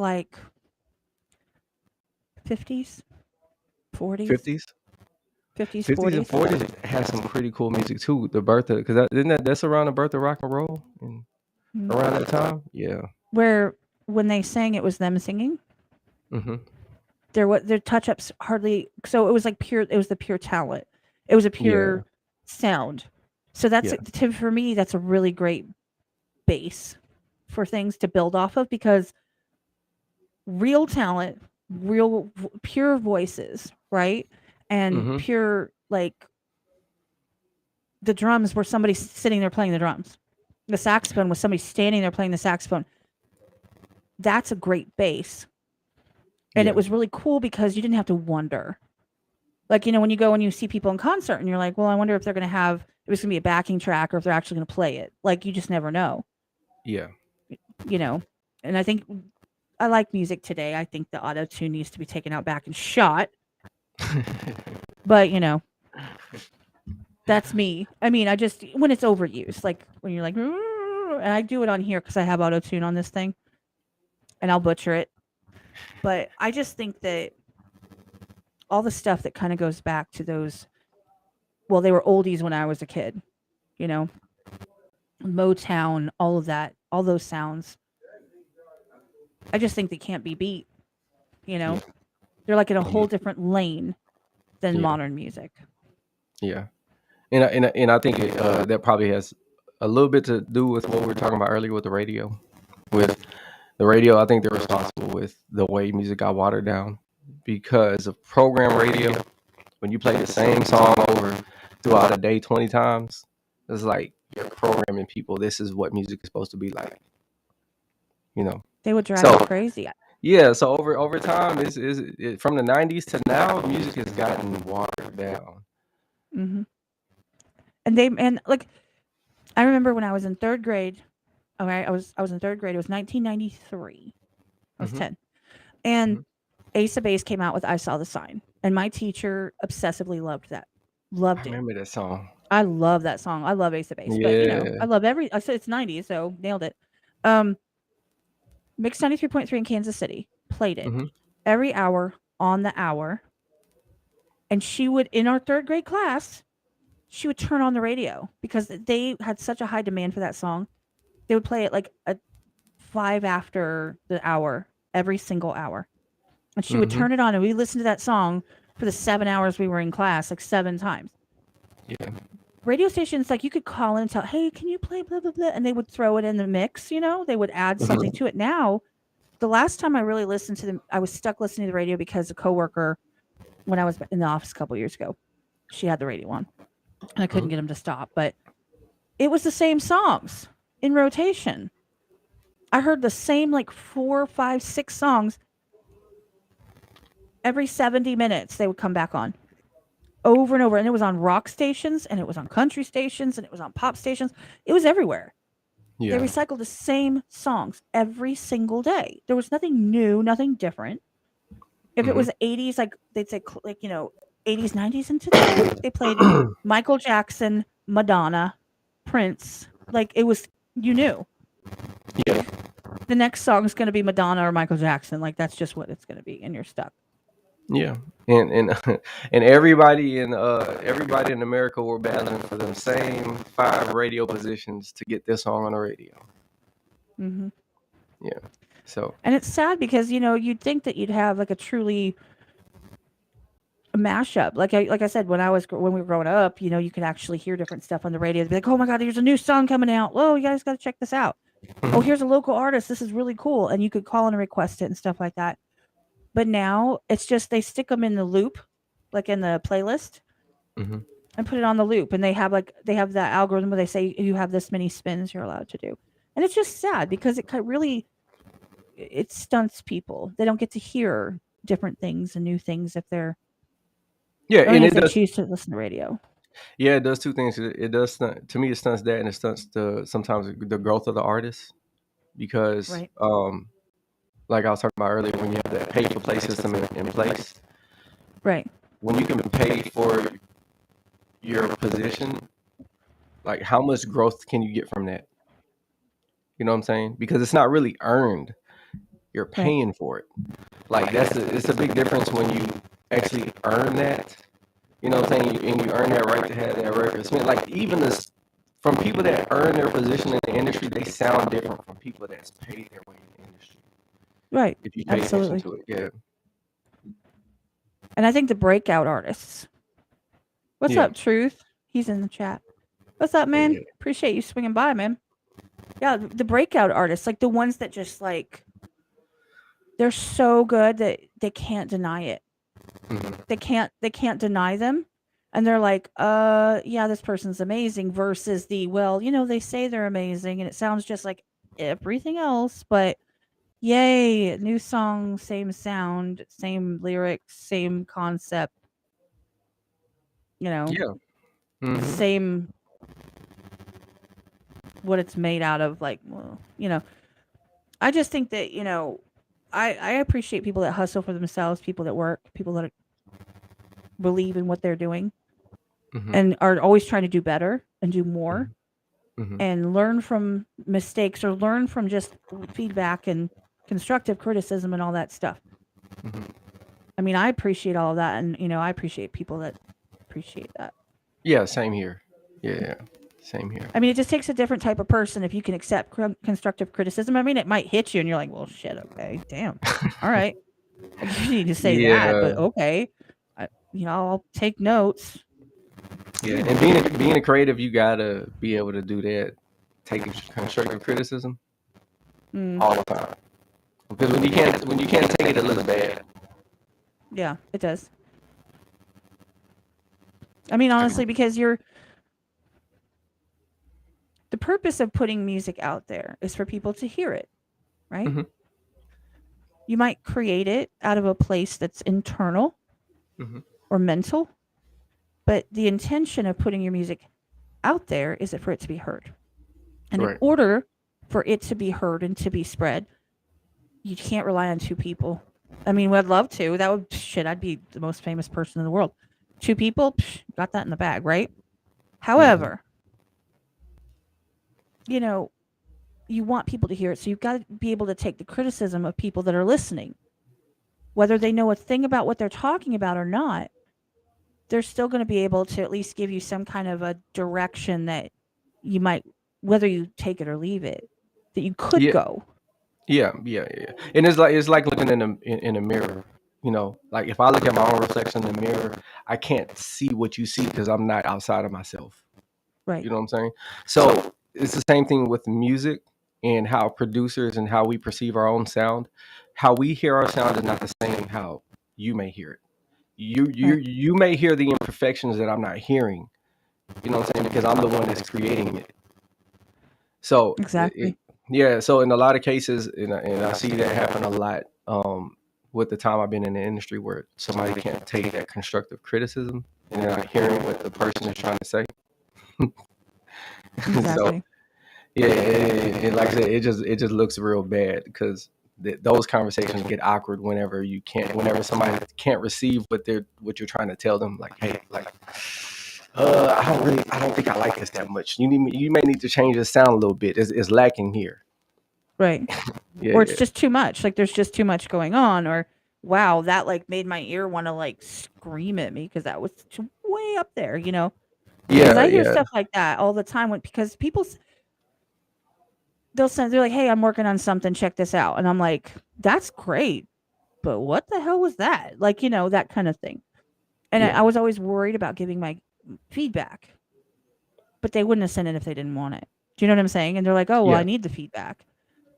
50s, 40s, 50s. 50s, 50s and 40s. 40s has some pretty cool music too. The birth of, because that's around the birth of rock and roll and around that time. Yeah. Where when they sang, it was them singing. Mm-hmm. Their touch ups hardly. So it was like pure. It was the pure talent. It was a Yeah. pure sound. So that's Yeah. for me. That's a really great base for things to build off of because real talent, pure voices, right, and Mm-hmm. pure like the drums were somebody sitting there playing the drums. The saxophone was somebody standing there playing the saxophone. That's a great base. And Yeah. it was really cool because you didn't have to wonder. Like, when you go and you see people in concert and you're like, well, I wonder if they're going to have, if it's going to be a backing track or if they're actually going to play it. Like, you just never know, Yeah. And I think I like music today. I think the auto tune needs to be taken out back and shot. But, that's me. I mean, I just, when it's overused, like when you're like, and I do it on here because I have auto tune on this thing and I'll butcher it. But I just think that all the stuff that kind of goes back to those, well, they were oldies when I was a kid, Motown, all of that, all those sounds. I just think they can't be beat, Yeah. They're like in a whole different lane than Yeah. modern music. Yeah. And I think that probably has a little bit to do with what we were talking about earlier with the radio. With the radio, I think they're responsible with the way music got watered down because of program radio. When you play the same song over throughout a day 20 times, it's like you're programming people. This is what music is supposed to be like. They would drive So you crazy. yeah, so over time, from the 90s to now, music has gotten watered down. Mm-hmm. And like, I remember when I was in third grade. All right, I was in third grade. It was 1993. I was Mhm. 10, and Mhm. Ace of Base came out with "I Saw the Sign," and my teacher obsessively loved that. I Loved it. remember that song. I love that song. I love Ace of Base, but I Yeah. love I said it's 90s, so nailed it. Um, Mix 93.3 in Kansas City played it Mhm. every hour on the hour, and she would in our third grade class, she would turn on the radio because they had such a high demand for that song. They would play it like a 5 after the hour every single hour. And she would Mhm. turn it on and we listened to that song for the 7 hours we were in class, like 7 times. Yeah. Radio stations, like you could call in and tell, hey, can you play blah, blah, blah? And they would throw it in the mix, they would add something Mhm. to it. Now, the last time I really listened to them, I was stuck listening to the radio because a coworker, when I was in the office a couple years ago, she had the radio on and I couldn't Mhm. get them to stop. But it was the same songs in rotation. I heard the same like 4, 5, 6 songs every 70 minutes. They would come back on over and over. And it was on rock stations and it was on country stations and it was on pop stations. It was everywhere. They Yeah. recycled the same songs every single day. There was nothing new, nothing different. If it Mhm. was 80s, like they'd say, 80s, 90s into today, they played Michael Jackson, Madonna, Prince. Like it was, you knew Yeah. the next song is going to be Madonna or Michael Jackson. Like that's just what it's going to be, and you're stuck. Yeah. And and everybody in America were battling for them same 5 radio positions to get this song on the radio. Hmm. Yeah. So And it's sad because you'd think that you'd have like a truly mashup. Like I said, when we were growing up, you could actually hear different stuff on the radio. They'd be like, "Oh my God, there's a new song coming out. Whoa, you guys got to check this out. Oh, here's a local artist. This is really cool." And you could call and request it and stuff like that. But now it's just they stick them in the loop, like in the playlist, Mhm. and put it on the loop. And they have that algorithm where they say you have this many spins you're allowed to do. And it's just sad because really it stunts people. They don't get to hear different things and new things if they're Yeah, and only if it they does. choose to listen to radio. Yeah, it does 2 things. It does to me. It stunts that, and it stunts sometimes the growth of the artist because, Right. like I was talking about earlier, when you have that pay for play system in place, Right. when you can pay for your position, like how much growth can you get from that? You know what I'm saying? Because it's not really earned. You're Right. paying for it. Like it's a big difference when you actually earn that. You know what I'm saying? And you earn that right to have that record. So, like even this, from people that earn their position in the industry, they sound different from people that's paid their way in the industry. Right. If you pay Absolutely. attention to it, yeah. And I think the breakout artists. What's Yeah. up, Truth? He's in the chat. What's up, man? Yeah. Appreciate you swinging by, man. Yeah, the breakout artists, like the ones that just like they're so good that they can't deny it. Mhm. They can't deny them. And they're like, yeah, this person's amazing versus the, well, they say they're amazing and it sounds just like everything else, but yay, new song, same sound, same lyrics, same concept, Yeah. Mhm. same what it's made out of, like, well, I just think that, I appreciate people that hustle for themselves, people that work, people that believe in what they're doing Mhm. and are always trying to do better and do more Mhm. and learn from mistakes or learn from just feedback and constructive criticism and all that stuff. Mhm. I mean, I appreciate all of that, and I appreciate people that appreciate that. Yeah, same here. Yeah, same here. I mean, it just takes a different type of person if you can accept constructive criticism. I mean, it might hit you, and you're like, "Well, shit, okay, damn, all right, you need to say that," Yeah, but okay, I'll take notes. yeah. And being a creative, you gotta be able to do that. Take constructive criticism Mm, all the time. Because when you can't take it, it looks bad. yeah, it does. I mean, honestly, because the purpose of putting music out there is for people to hear it, right? Mhm. You might create it out of a place that's internal Mhm. or mental, but the intention of putting your music out there is for it to be heard. And in Right. order for it to be heard and to be spread, you can't rely on two people. I mean, I'd love to. That would shit. I'd be the most famous person in the world. Two people, got that in the bag, right? Mhm. However, you know, you want people to hear it, so you've got to be able to take the criticism of people that are listening, whether they know a thing about what they're talking about or not. They're still going to be able to at least give you some kind of a direction that you might, whether you take it or leave it, that you could Yeah. go. Yeah. And it's like looking in a mirror. You know, like if I look at my own reflection in the mirror, I can't see what you see because I'm not outside of myself. Right. You know what I'm saying? So it's the same thing with music and how producers and how we perceive our own sound. How we hear our sound is not the same how you may hear it. Right. You may hear the imperfections that I'm not hearing. You know what I'm saying? Because I'm the one that's creating it. So Exactly. yeah. So in a lot of cases, and I see that happen a lot. With the time I've been in the industry, where somebody can't take that constructive criticism and they're not hearing what the person is trying to say. So Exactly. yeah, and like I said, it just looks real bad because those conversations get awkward whenever somebody can't receive what you're trying to tell them. Like, hey, like, I don't think I like this that much. You may need to change the sound a little bit. It's lacking here. Right. Yeah, Or it's yeah, just too much. Like there's just too much going on. Or wow, that like made my ear want to like scream at me because that was way up there. Because yeah, I hear yeah, stuff like that all the time because they're like, hey, I'm working on something. Check this out, and I'm like, that's great, but what the hell was that? Like that kind of thing. And I yeah, was always worried about giving my feedback, but they wouldn't have sent it if they didn't want it. Do you know what I'm saying? And they're like, oh well, I yeah. need the feedback.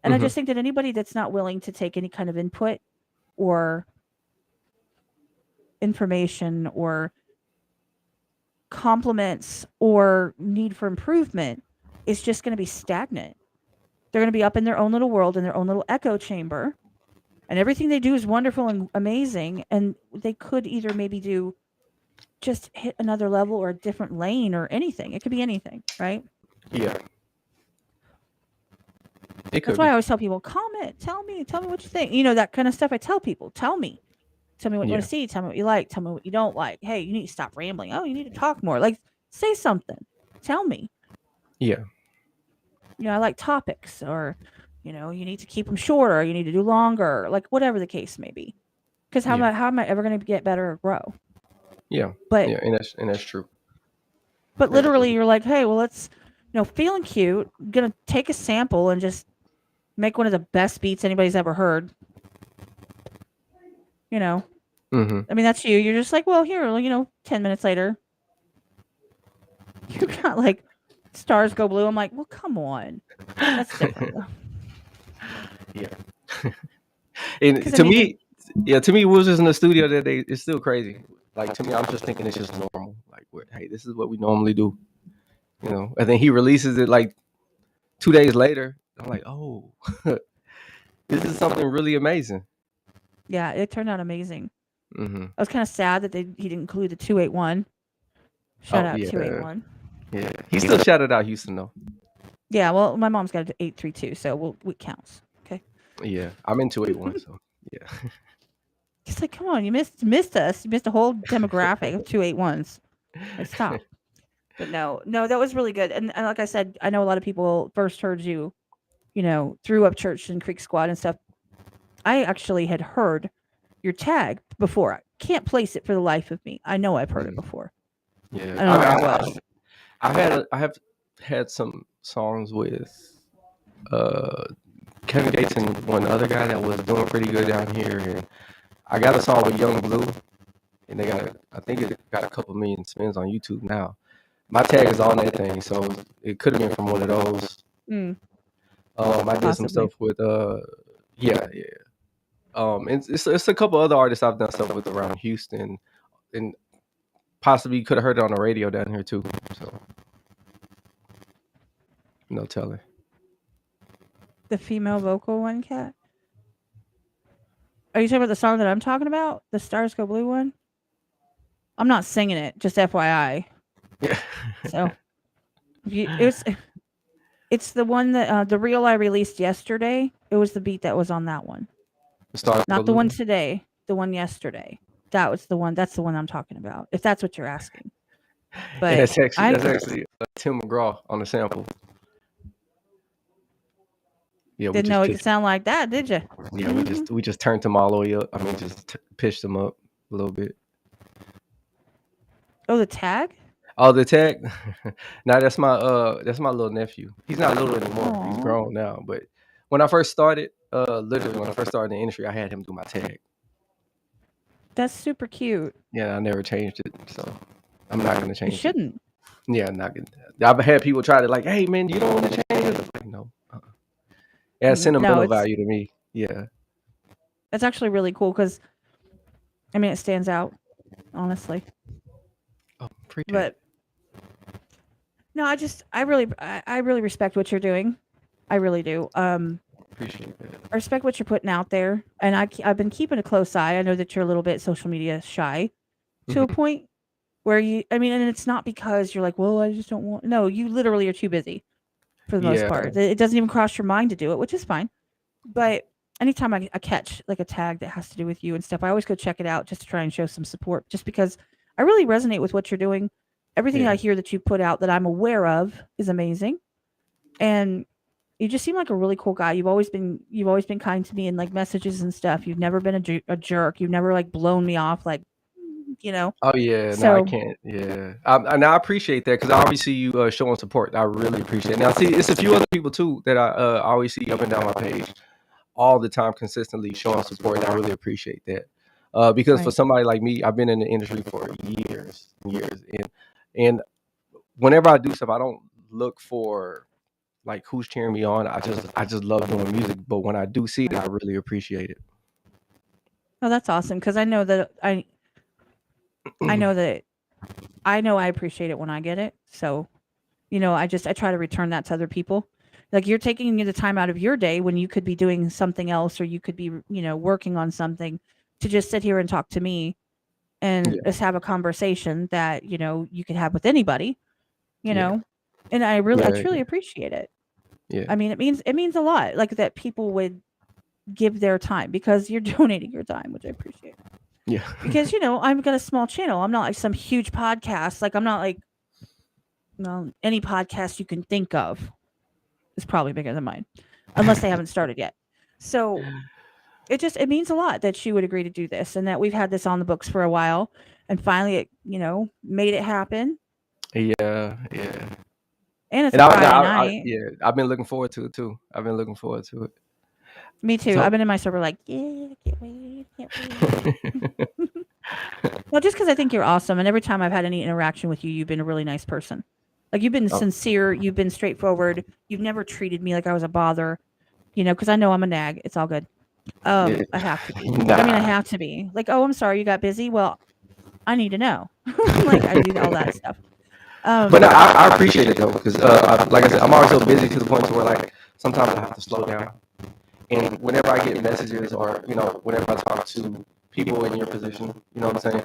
And I Hmm. just think that anybody that's not willing to take any kind of input or information or compliments or need for improvement is just going to be stagnant. They're going to be up in their own little world, in their own little echo chamber, and everything they do is wonderful and amazing. And they could either maybe do just hit another level or a different lane or anything. It could be anything, right? Yeah, it That's could why I be. always tell people, comment, tell me what you think. That kind of stuff. I tell people, tell me what you want Yeah, to see. Tell me what you like. Tell me what you don't like. Hey, you need to stop rambling. Oh, you need to talk more. Like, say something. Tell me. yeah, I like topics, or you need to keep them shorter. You need to do longer. Like, whatever the case may be. Because Yeah. how am I ever going to get better or grow? Yeah. But Yeah. And that's true. but That's literally, true. you're like, hey, well, let's feeling cute, gonna take a sample and just make one of the best beats anybody's ever heard. You know, Mm-hmm. I mean, that's you. You're just like, well, here, 10 minutes later, you got like stars go blue. I'm like, well, come on, that's different though. Yeah. And Because I to mean, me, yeah, to me, we was just in the studio that day. It's still crazy. Like to me, I'm just thinking it's just normal. Like, hey, this is what we normally do. And then he releases it like 2 days later. I'm like, oh, this is something really amazing. yeah, it turned out amazing. Mm-hmm. I was kind of sad that he didn't include the 281. Shout Oh out yeah, 281. yeah. He still shouted out Houston though. Yeah, well, my mom's got an 832, so it counts. Okay. Yeah, I'm in 281, so yeah. It's like, come on, you missed us. You missed a whole demographic of 281s. Like, stop. But no, that was really good. And like I said, I know a lot of people first heard you, through Up Church and Creek Squad and stuff. I actually had heard your tag before. I can't place it for the life of me. I know I've heard it before. Yeah, I don't know where it was. I have had some songs with Kevin Gates and one other guy that was doing pretty good down here, and I got a song with Young Blue, and I think it got a couple million spins on YouTube now. My tag is on that thing, so it could have been from one of those. Mm, I did some possibly. stuff with yeah. It's a couple other artists I've done stuff with around Houston, and possibly could have heard it on the radio down here too. So no telling. The female vocal one, Cat? Are you talking about the song that I'm talking about? The Stars Go Blue one? I'm not singing it, just FYI. Yeah. So, it's the one that the reel I released yesterday. It was the beat that was on that one. Not the one today, the one yesterday. That was the one. That's the one I'm talking about. If that's what you're asking. But And that's actually Tim McGraw on the sample. Yeah, didn't know it could sound like that, did you? Yeah, we just turned them all the way up. I mean, just pitched them up a little bit. Oh, the tag? Oh, the tag. Now that's my little nephew. He's not little anymore. Aww. He's grown now. But when I first started, literally when I first started in the industry, I had him do my tag. That's super cute. Yeah, I never changed it, so I'm not gonna change You shouldn't. it. Yeah, I'm not gonna. I've had people try to like, hey man, you don't want to change it. I'm like, no. It has sentimental value to me. Yeah. That's actually really cool because, I mean, it stands out, honestly. Oh, appreciate But no, I really respect what you're doing. I really do. Appreciate that. I respect what you're putting out there, and I've been keeping a close eye. I know that you're a little bit social media shy to a point where and it's not because you're like, well, I just don't want. No, you literally are too busy for the most part. It doesn't even cross your mind to do it, which is fine. But anytime I catch like a tag that has to do with you and stuff, I always go check it out just to try and show some support. Just because I really resonate with what you're doing. Everything I hear that you put out that I'm aware of is amazing, and you just seem like a really cool guy. You've always been kind to me in like messages and stuff. You've never been a jerk. You've never like blown me off, like. Oh yeah, So, no, I can't. Yeah, I appreciate that because I always see you showing support. I really appreciate it. Now, see, it's a few other people too that I always see up and down my page all the time, consistently showing support. And I really appreciate that because for somebody like me, I've been in the industry for years, and whenever I do stuff, I don't look for like who's cheering me on. I just love doing music. But when I do see it, I really appreciate it. Oh, that's awesome because I know that I know that I appreciate it when I get it. So, I try to return that to other people. Like you're taking the time out of your day when you could be doing something else or you could be, working on something to just sit here and talk to me and just have a conversation that, you could have with anybody, and I truly appreciate it. Yeah. I mean, it means a lot like that people would give their time because you're donating your time, which I appreciate. Yeah. Because, I've got a small channel. I'm not like some huge podcast. Like I'm not like, any podcast you can think of is probably bigger than mine, unless they haven't started yet. So, it means a lot that she would agree to do this and that we've had this on the books for a while and finally it, made it happen. Yeah. And it's And a Friday night. I've been looking forward to it too. I've been looking forward to it. Me too. So I've been in my server like, yeah, can't wait. Well, just because I think you're awesome, and every time I've had any interaction with you, you've been a really nice person. Like you've been oh, sincere, you've been straightforward, you've never treated me like I was a bother. Because I know I'm a nag. It's all good. yeah. I have to be. I mean, I Nah. have to be. Like, oh, I'm sorry, you got busy. Well, I need to know. Like, I do all that stuff. But no, I appreciate it though, because like I said, I'm always so busy to the point to where like sometimes I have to slow down. And whenever I get messages or whenever I talk to people in your position, you know what I'm saying,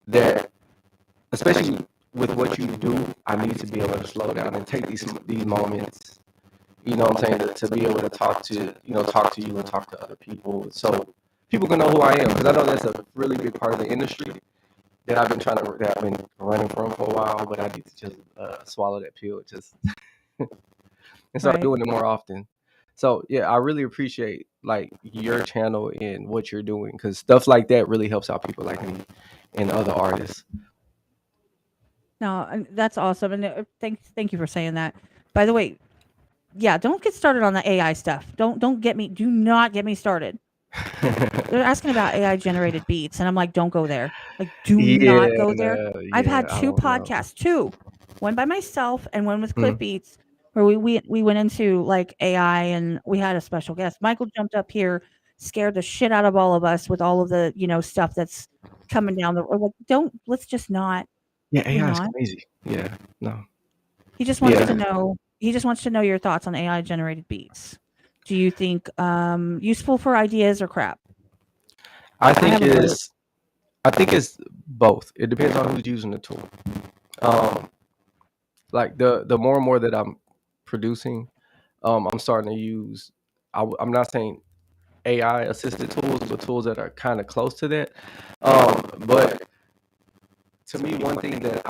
that especially with what you do, I need to be able to slow down and take these moments. You know what I'm saying, to be able to talk to you and talk to other people, so people can know who I am, because I know that's a really big part of the industry that I've been running from for a while, but I need to just swallow that pill, just and start Right. doing it more often. So yeah, I really appreciate like your channel and what you're doing, because stuff like that really helps out people like me and other artists. No, and that's awesome. And thank you for saying that. By the way, yeah, don't get started on the AI stuff. Do not get me started. They're asking about AI generated beats, and I'm like, don't go there. Like, do not go there. I've had I two don't know. podcasts, one by myself and one with Cliff Mm. Beats, where we went into like AI, and we had a special guest. Michael jumped up here, scared the shit out of all of us with all of the stuff that's coming down the. Like, let's just not. Yeah, Do AI is not. crazy. Yeah, no. He just wants to Yeah, know. He just wants to know your thoughts on AI generated beats. Do you think useful for ideas or crap? I I think have a vote. it's both. It depends on who's using the tool. Um, like the more and more that I'm producing, I'm starting to use. I'm not saying AI assisted tools, but tools that are kind of close to that. But to me, one thing that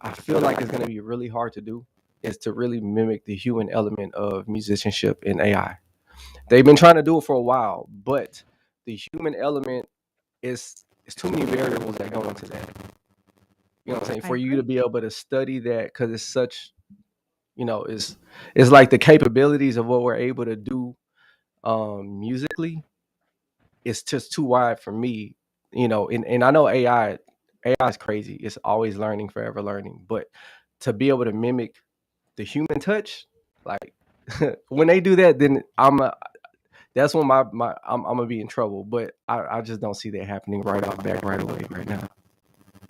I feel like is going to be really hard to do is to really mimic the human element of musicianship in AI. They've been trying to do it for a while, but the human element is too many variables that go into that. You know what I'm saying? I For you to agree. be able to study that, because it's such, it's like the capabilities of what we're able to do musically. It's just too wide for me, and I know AI is crazy. It's always learning, forever learning. But to be able to mimic the human touch, like when they do that, then that's when I'm gonna be in trouble. But I just don't see that happening right off back right away right now.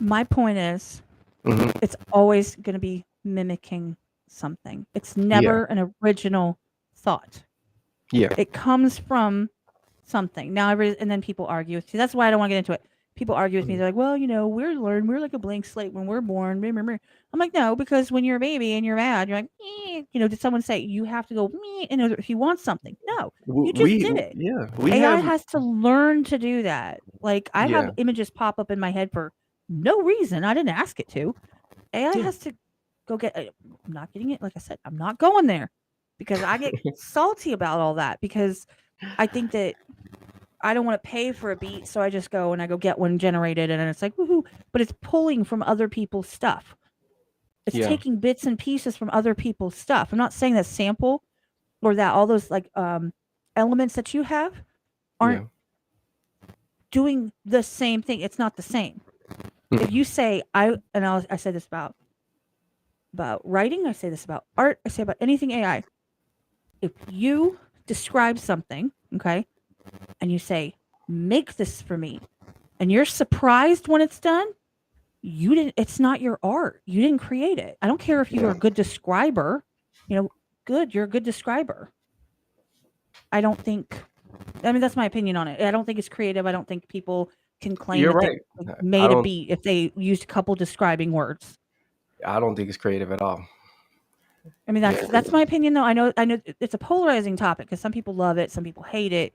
My point is, Hmm. it's always going to be mimicking something. It's Yeah, never an original thought. yeah, It comes from something. Now, and then people argue with you. That's why I don't want to get into it. People argue with me. mhm, They're like, "Well, we're like a blank slate when we're born." Meh, meh, meh." I'm like, "No, because when you're a baby and you're mad, you're like, did someone say you have to go in order if you want something? No, you just did it. we AI have has to learn to do that. Like I have yeah, images pop up in my head for no reason. I didn't ask it to. AI yeah, has to go get. I'm not getting it. Like I said, I'm not going there because I get salty about all that because I think that I don't want to pay for a beat, so I just go and I go get one generated, and it's like woohoo! But it's pulling from other people's stuff. It's yeah, taking bits and pieces from other people's stuff. I'm not saying that sample or that all those like elements that you have aren't yeah. doing the same thing. It's not the same. If Mhm. you say I say this about writing, I say this about art, I say about anything AI. If you describe something, okay, and you say, make this for me, and you're surprised when it's done, it's not your art. You didn't create it. I don't care if you are Yeah. a good describer, good, you're a good describer. I don't think I mean that's my opinion on it. I don't think it's creative. I don't think people can claim You're that they right. like, I made a don't beat if they used a couple describing words. I don't think it's creative at all. I mean, Yeah. that's my opinion, though. I know it's a polarizing topic because some people love it, some people hate it,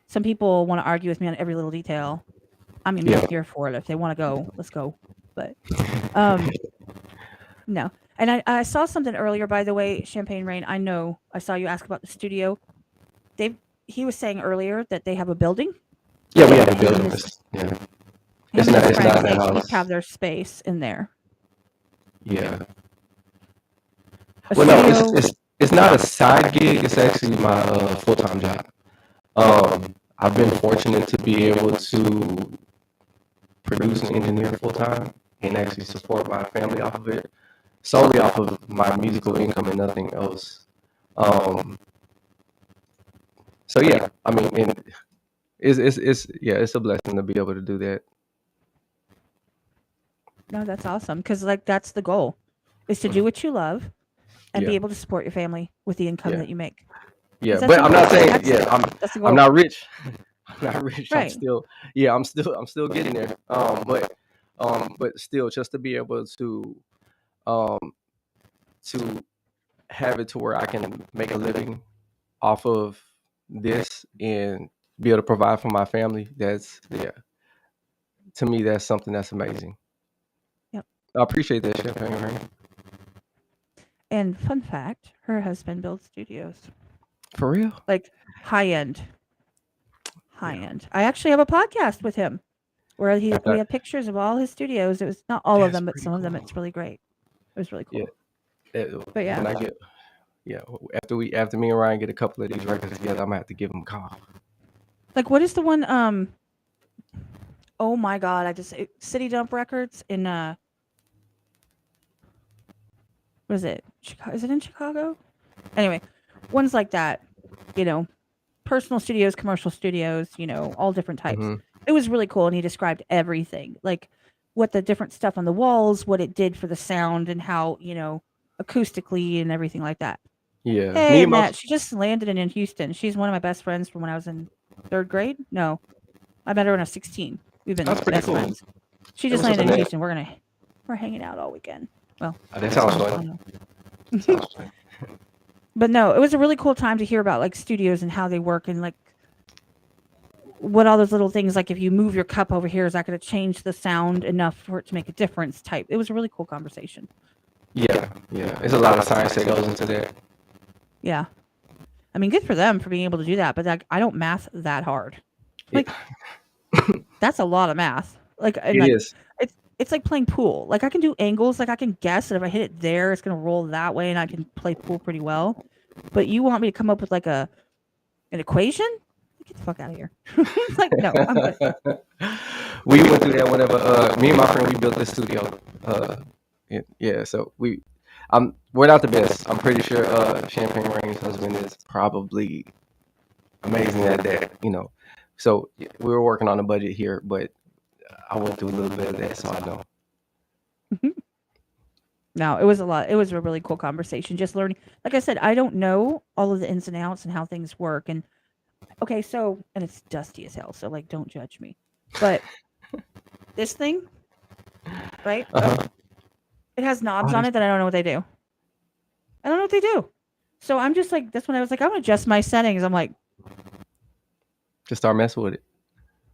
some people want to argue with me on every little detail. I mean, I'm Yeah. here for it. If they want to go, let's go. But um, no. And I saw something earlier, by the way, Champagne Rain. I know I saw you ask about the studio. They've he was saying earlier that they have a building. Yeah, we have a And building. his, Yeah, him it's and not. his It's friends, not they a each house. have their space in there. Yeah. A Well, no, studio. it's not a side gig. It's actually my full-time job. I've been fortunate to be able to produce and engineer full-time and actually support my family off of it, solely off of my musical income and nothing else. So yeah, I mean, and it's a blessing to be able to do that. No, that's awesome because like that's the goal, is to do what you love and be Yeah, able to support your family with the income yeah, that you make. yeah. Is that But I'm simple? not saying That's the I'm goal, not rich. I'm not rich. I'm right? still I'm still getting there. But still, just to be able um to have it to where I can make a living off of this and be able to provide for my family. That's to me that's something that's amazing. Yep. I appreciate that, Champagne Rain. And fun fact, her husband builds studios, For real? like high end, high Yeah. end. I actually have a podcast with him where I we thought have pictures of all his studios. It was not all of that's them, but pretty some of them. cool. It's really great. It was really Yeah. cool. But When I yeah, get after me and Ryan get a couple of these records together, I'm gonna have to give him a call. like what is the one? Oh my God, City Dump Records in what is it? Chicago? Is it in Chicago? Anyway, ones like that. You know, personal studios, commercial studios. You know, all different types. Hmm. It was really cool, and he described everything, like what the different stuff on the walls, what it did for the sound, and how acoustically and everything like that. Yeah, Hey, me and my Annette, she just landed in Houston. She's one of my best friends from when I was in third grade. No, I met her when I was 16. We've been that's pretty best cool. friends. She Hey, just what's up, landed in Annette? Houston. We're hanging out all weekend. Well, That sounds I fun. know. Sounds fun. But no, it was a really cool time to hear about like studios and how they work and like what all those little things, like if you move your cup over here, is that going to change the sound enough for it to make a difference type. It was a really cool conversation. Yeah. There's a lot of science that goes into that. Yeah. I mean, good for them for being able to do that, but like, I don't math that hard. Yeah, Like that's a lot of math. Like and it like is. it's like playing pool. Like I can do angles, like I can guess that if I hit it there, it's going to roll that way and I can play pool pretty well. But you want me to come up with like an equation? Get the fuck out of here. It's like, no, I'm good. We went through that whenever me and my friend we built this studio. Yeah, so we're not the best. I'm pretty sure Champagne Rain's husband is probably amazing at that, So we were working on a budget here, but I went through a little bit of that, so I know. No, it was a lot. It was a really cool conversation. Just learning. Like I said, I don't know all of the ins and outs and how things work. And okay, so and it's dusty as hell. So like, don't judge me. But this thing, right? Uh-huh. It has knobs on it that I don't know what they do. I don't know what they do. So I'm just like, that's when I was like, I'm gonna adjust my settings. I'm like, Just start messing with it.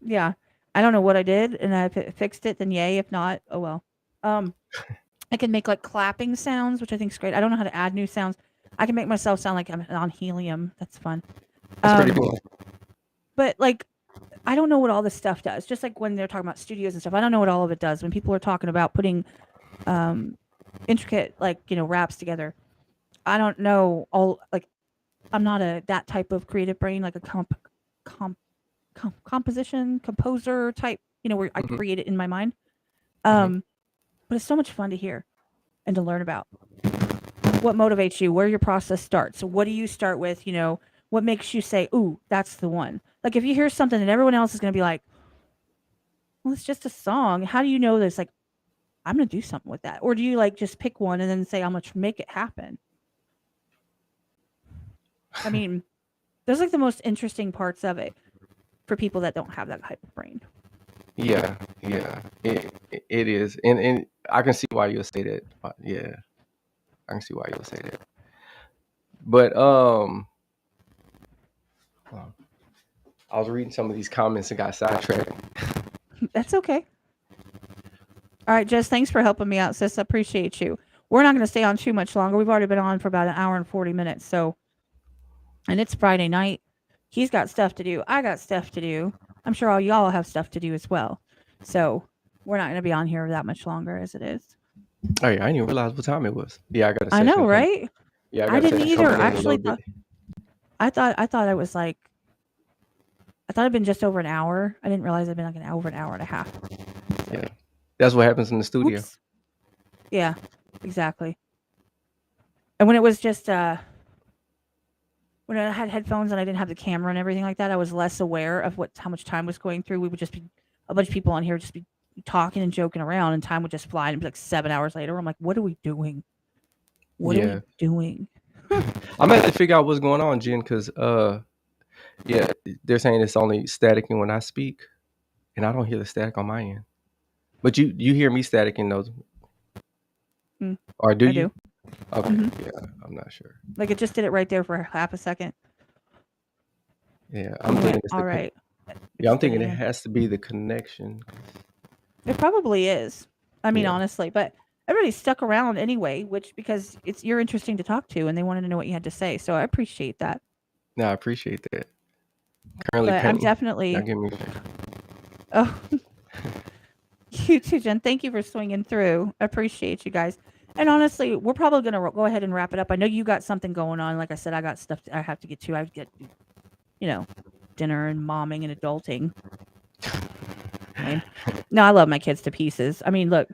yeah, I don't know what I did, and I fixed it. Then yay. If not, oh well. I can make like clapping sounds, which I think is great. I don't know how to add new sounds. I can make myself sound like I'm on helium. That's fun. That's pretty cool. But like, I don't know what all this stuff does. Just like when they're talking about studios and stuff, I don't know what all of it does. When people are talking about putting intricate raps together, I don't know all. Like, I'm not that type of creative brain, like a composition composer type. Where I Mhm. create it in my mind. Mhm. But it's so much fun to hear and to learn about. What motivates you? Where your process starts? So what do you start with? What makes you say, "Ooh, that's the one"? Like if you hear something and everyone else is going to be like, "Well, it's just a song." How do you know that it's like, I'm going to do something with that? Or do you like just pick one and then say, "I'm going to make it happen"? I mean, those are like the most interesting parts of it for people that don't have that type of brain. Yeah, it is, and I can see why you'll say that. Yeah, I can see why you'll say that. But I was reading some of these comments and got sidetracked. That's okay. All right, Jess, thanks for helping me out, sis. I appreciate you. We're not going to stay on too much longer. We've already been on for about an hour and 40 minutes. So, and it's Friday night. He's got stuff to do. I got stuff to do. I'm sure all y'all have stuff to do as well. So we're not going to be on here that much longer as it is. Oh yeah, I didn't even realize what time it was. Yeah, I got a I session. know, right? Yeah, I I got a didn't session either. coming in a Actually, little bit. I thought it was like, I thought it'd been just over an hour. I didn't realize it'd been like over an hour and a half. Yeah, that's what happens in the studio. Oops. Yeah, exactly. And when it was just when I had headphones and I didn't have the camera and everything like that, I was less aware of how much time was going through. We would just be a bunch of people on here just be talking and joking around, and time would just fly. And it'd be like 7 hours later. I'm like, what are we doing? What are we Yeah, doing? I'm gonna have to figure out what's going on, Jen, because yeah, they're saying it's only staticking when I speak, and I don't hear the static on my end. But you hear me staticking those, Mm, or do I you? do. Okay, Mhm. yeah, I'm not sure. Like it just did it right there for half a second. Yeah, And I'm you thinking went, it's all right. yeah, I'm Just did thinking it again. has to be the connection. It probably is. I mean, Yeah. honestly, but everybody stuck around anyway, which because you're interesting to talk to, and they wanted to know what you had to say. So I appreciate that. No, I appreciate that. Currently But I'm painting. Y'all definitely. give me. Oh, you too, Jen. Thank you for swinging through. I appreciate you guys. And honestly, we're probably going to go ahead and wrap it up. I know you got something going on. Like I said, I got stuff I have to get to. I have to get, dinner and momming and adulting. Okay. No, I love my kids to pieces. I mean, look.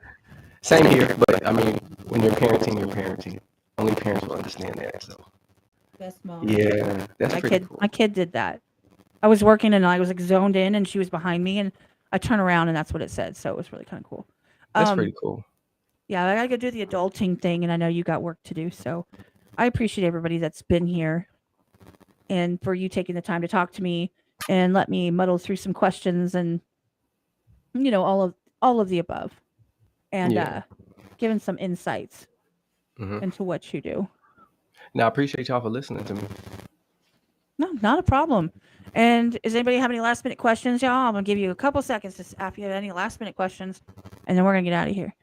Same here, but I mean, when you're parenting, you're parenting. Only parents will understand that. So Best mom. yeah, that's pretty cool. My kid did that. I was working and I was like zoned in, and she was behind me, and I turned around and that's what it said. So it was really kind of cool. That's pretty cool. Yeah, I gotta go do the adulting thing, and I know you got work to do. So I appreciate everybody that's been here, and for you taking the time to talk to me and let me muddle through some questions and all of the above, and Yeah. giving some insights Hmm. into what you do. Now I appreciate y'all for listening to me. No, not a problem. And does anybody have any last minute questions, y'all? I'm gonna give you a couple seconds to if you have any last minute questions, and then we're gonna get out of here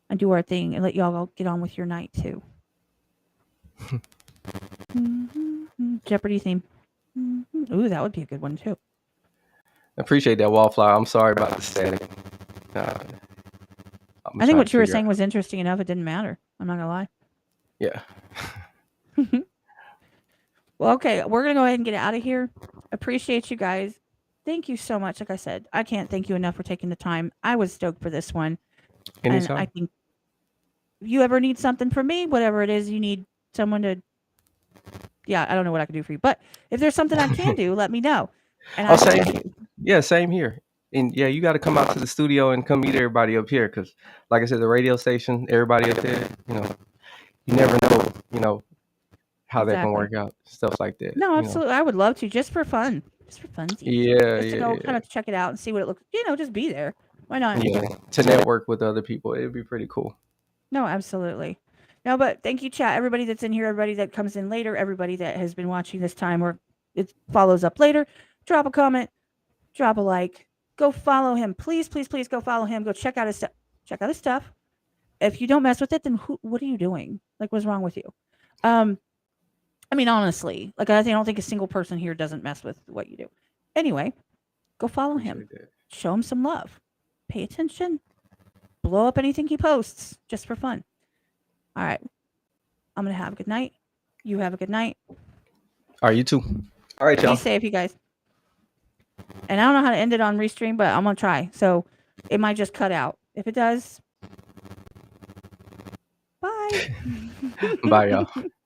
and do our thing and let y'all go get on with your night too. Jeopardy theme. Ooh, that would be a good one too. I appreciate that, Wallflower. I'm sorry about the static. I think what you were saying was interesting enough. It didn't matter. I'm not gonna lie. Yeah. Well, okay, we're gonna go ahead and get out of here. Appreciate you guys. Thank you so much. Like I said, I can't thank you enough for taking the time. I was stoked for this one. Anytime. And I think if you ever need something from me, whatever it is you need someone to, I don't know what I can do for you, but if there's something I can do, let me know. And Oh, I same. thank you. Yeah, same here. And yeah, you got to come out to the studio and come meet everybody up here, because, like I said, the radio station, everybody up there, you never know, how that can Exactly. work out, stuff like that. No, absolutely. I would love to, just for fun. Just for funsies. Yeah, Just to go kind of check it out and see what it looks, just be there. Why not? yeah. To network with other people, it'd be pretty cool. No, absolutely. No, but thank you, chat. Everybody that's in here, everybody that comes in later, everybody that has been watching this time or it follows up later, drop a comment, drop a like, go follow him. Please, please, please go follow him. Go check out his stuff. Check out his stuff. If you don't mess with it, then what are you doing? Like, what's wrong with you? I mean, honestly, like I don't think a single person here doesn't mess with what you do. Anyway, go follow him. Show him some love. Pay attention. Blow up anything he posts just for fun. All right. I'm going to have a good night. You have a good night. All right, you too. All right, y'all. Be safe, you guys. And I don't know how to end it on Restream, but I'm going to try. So it might just cut out. If it does, bye. Bye, y'all.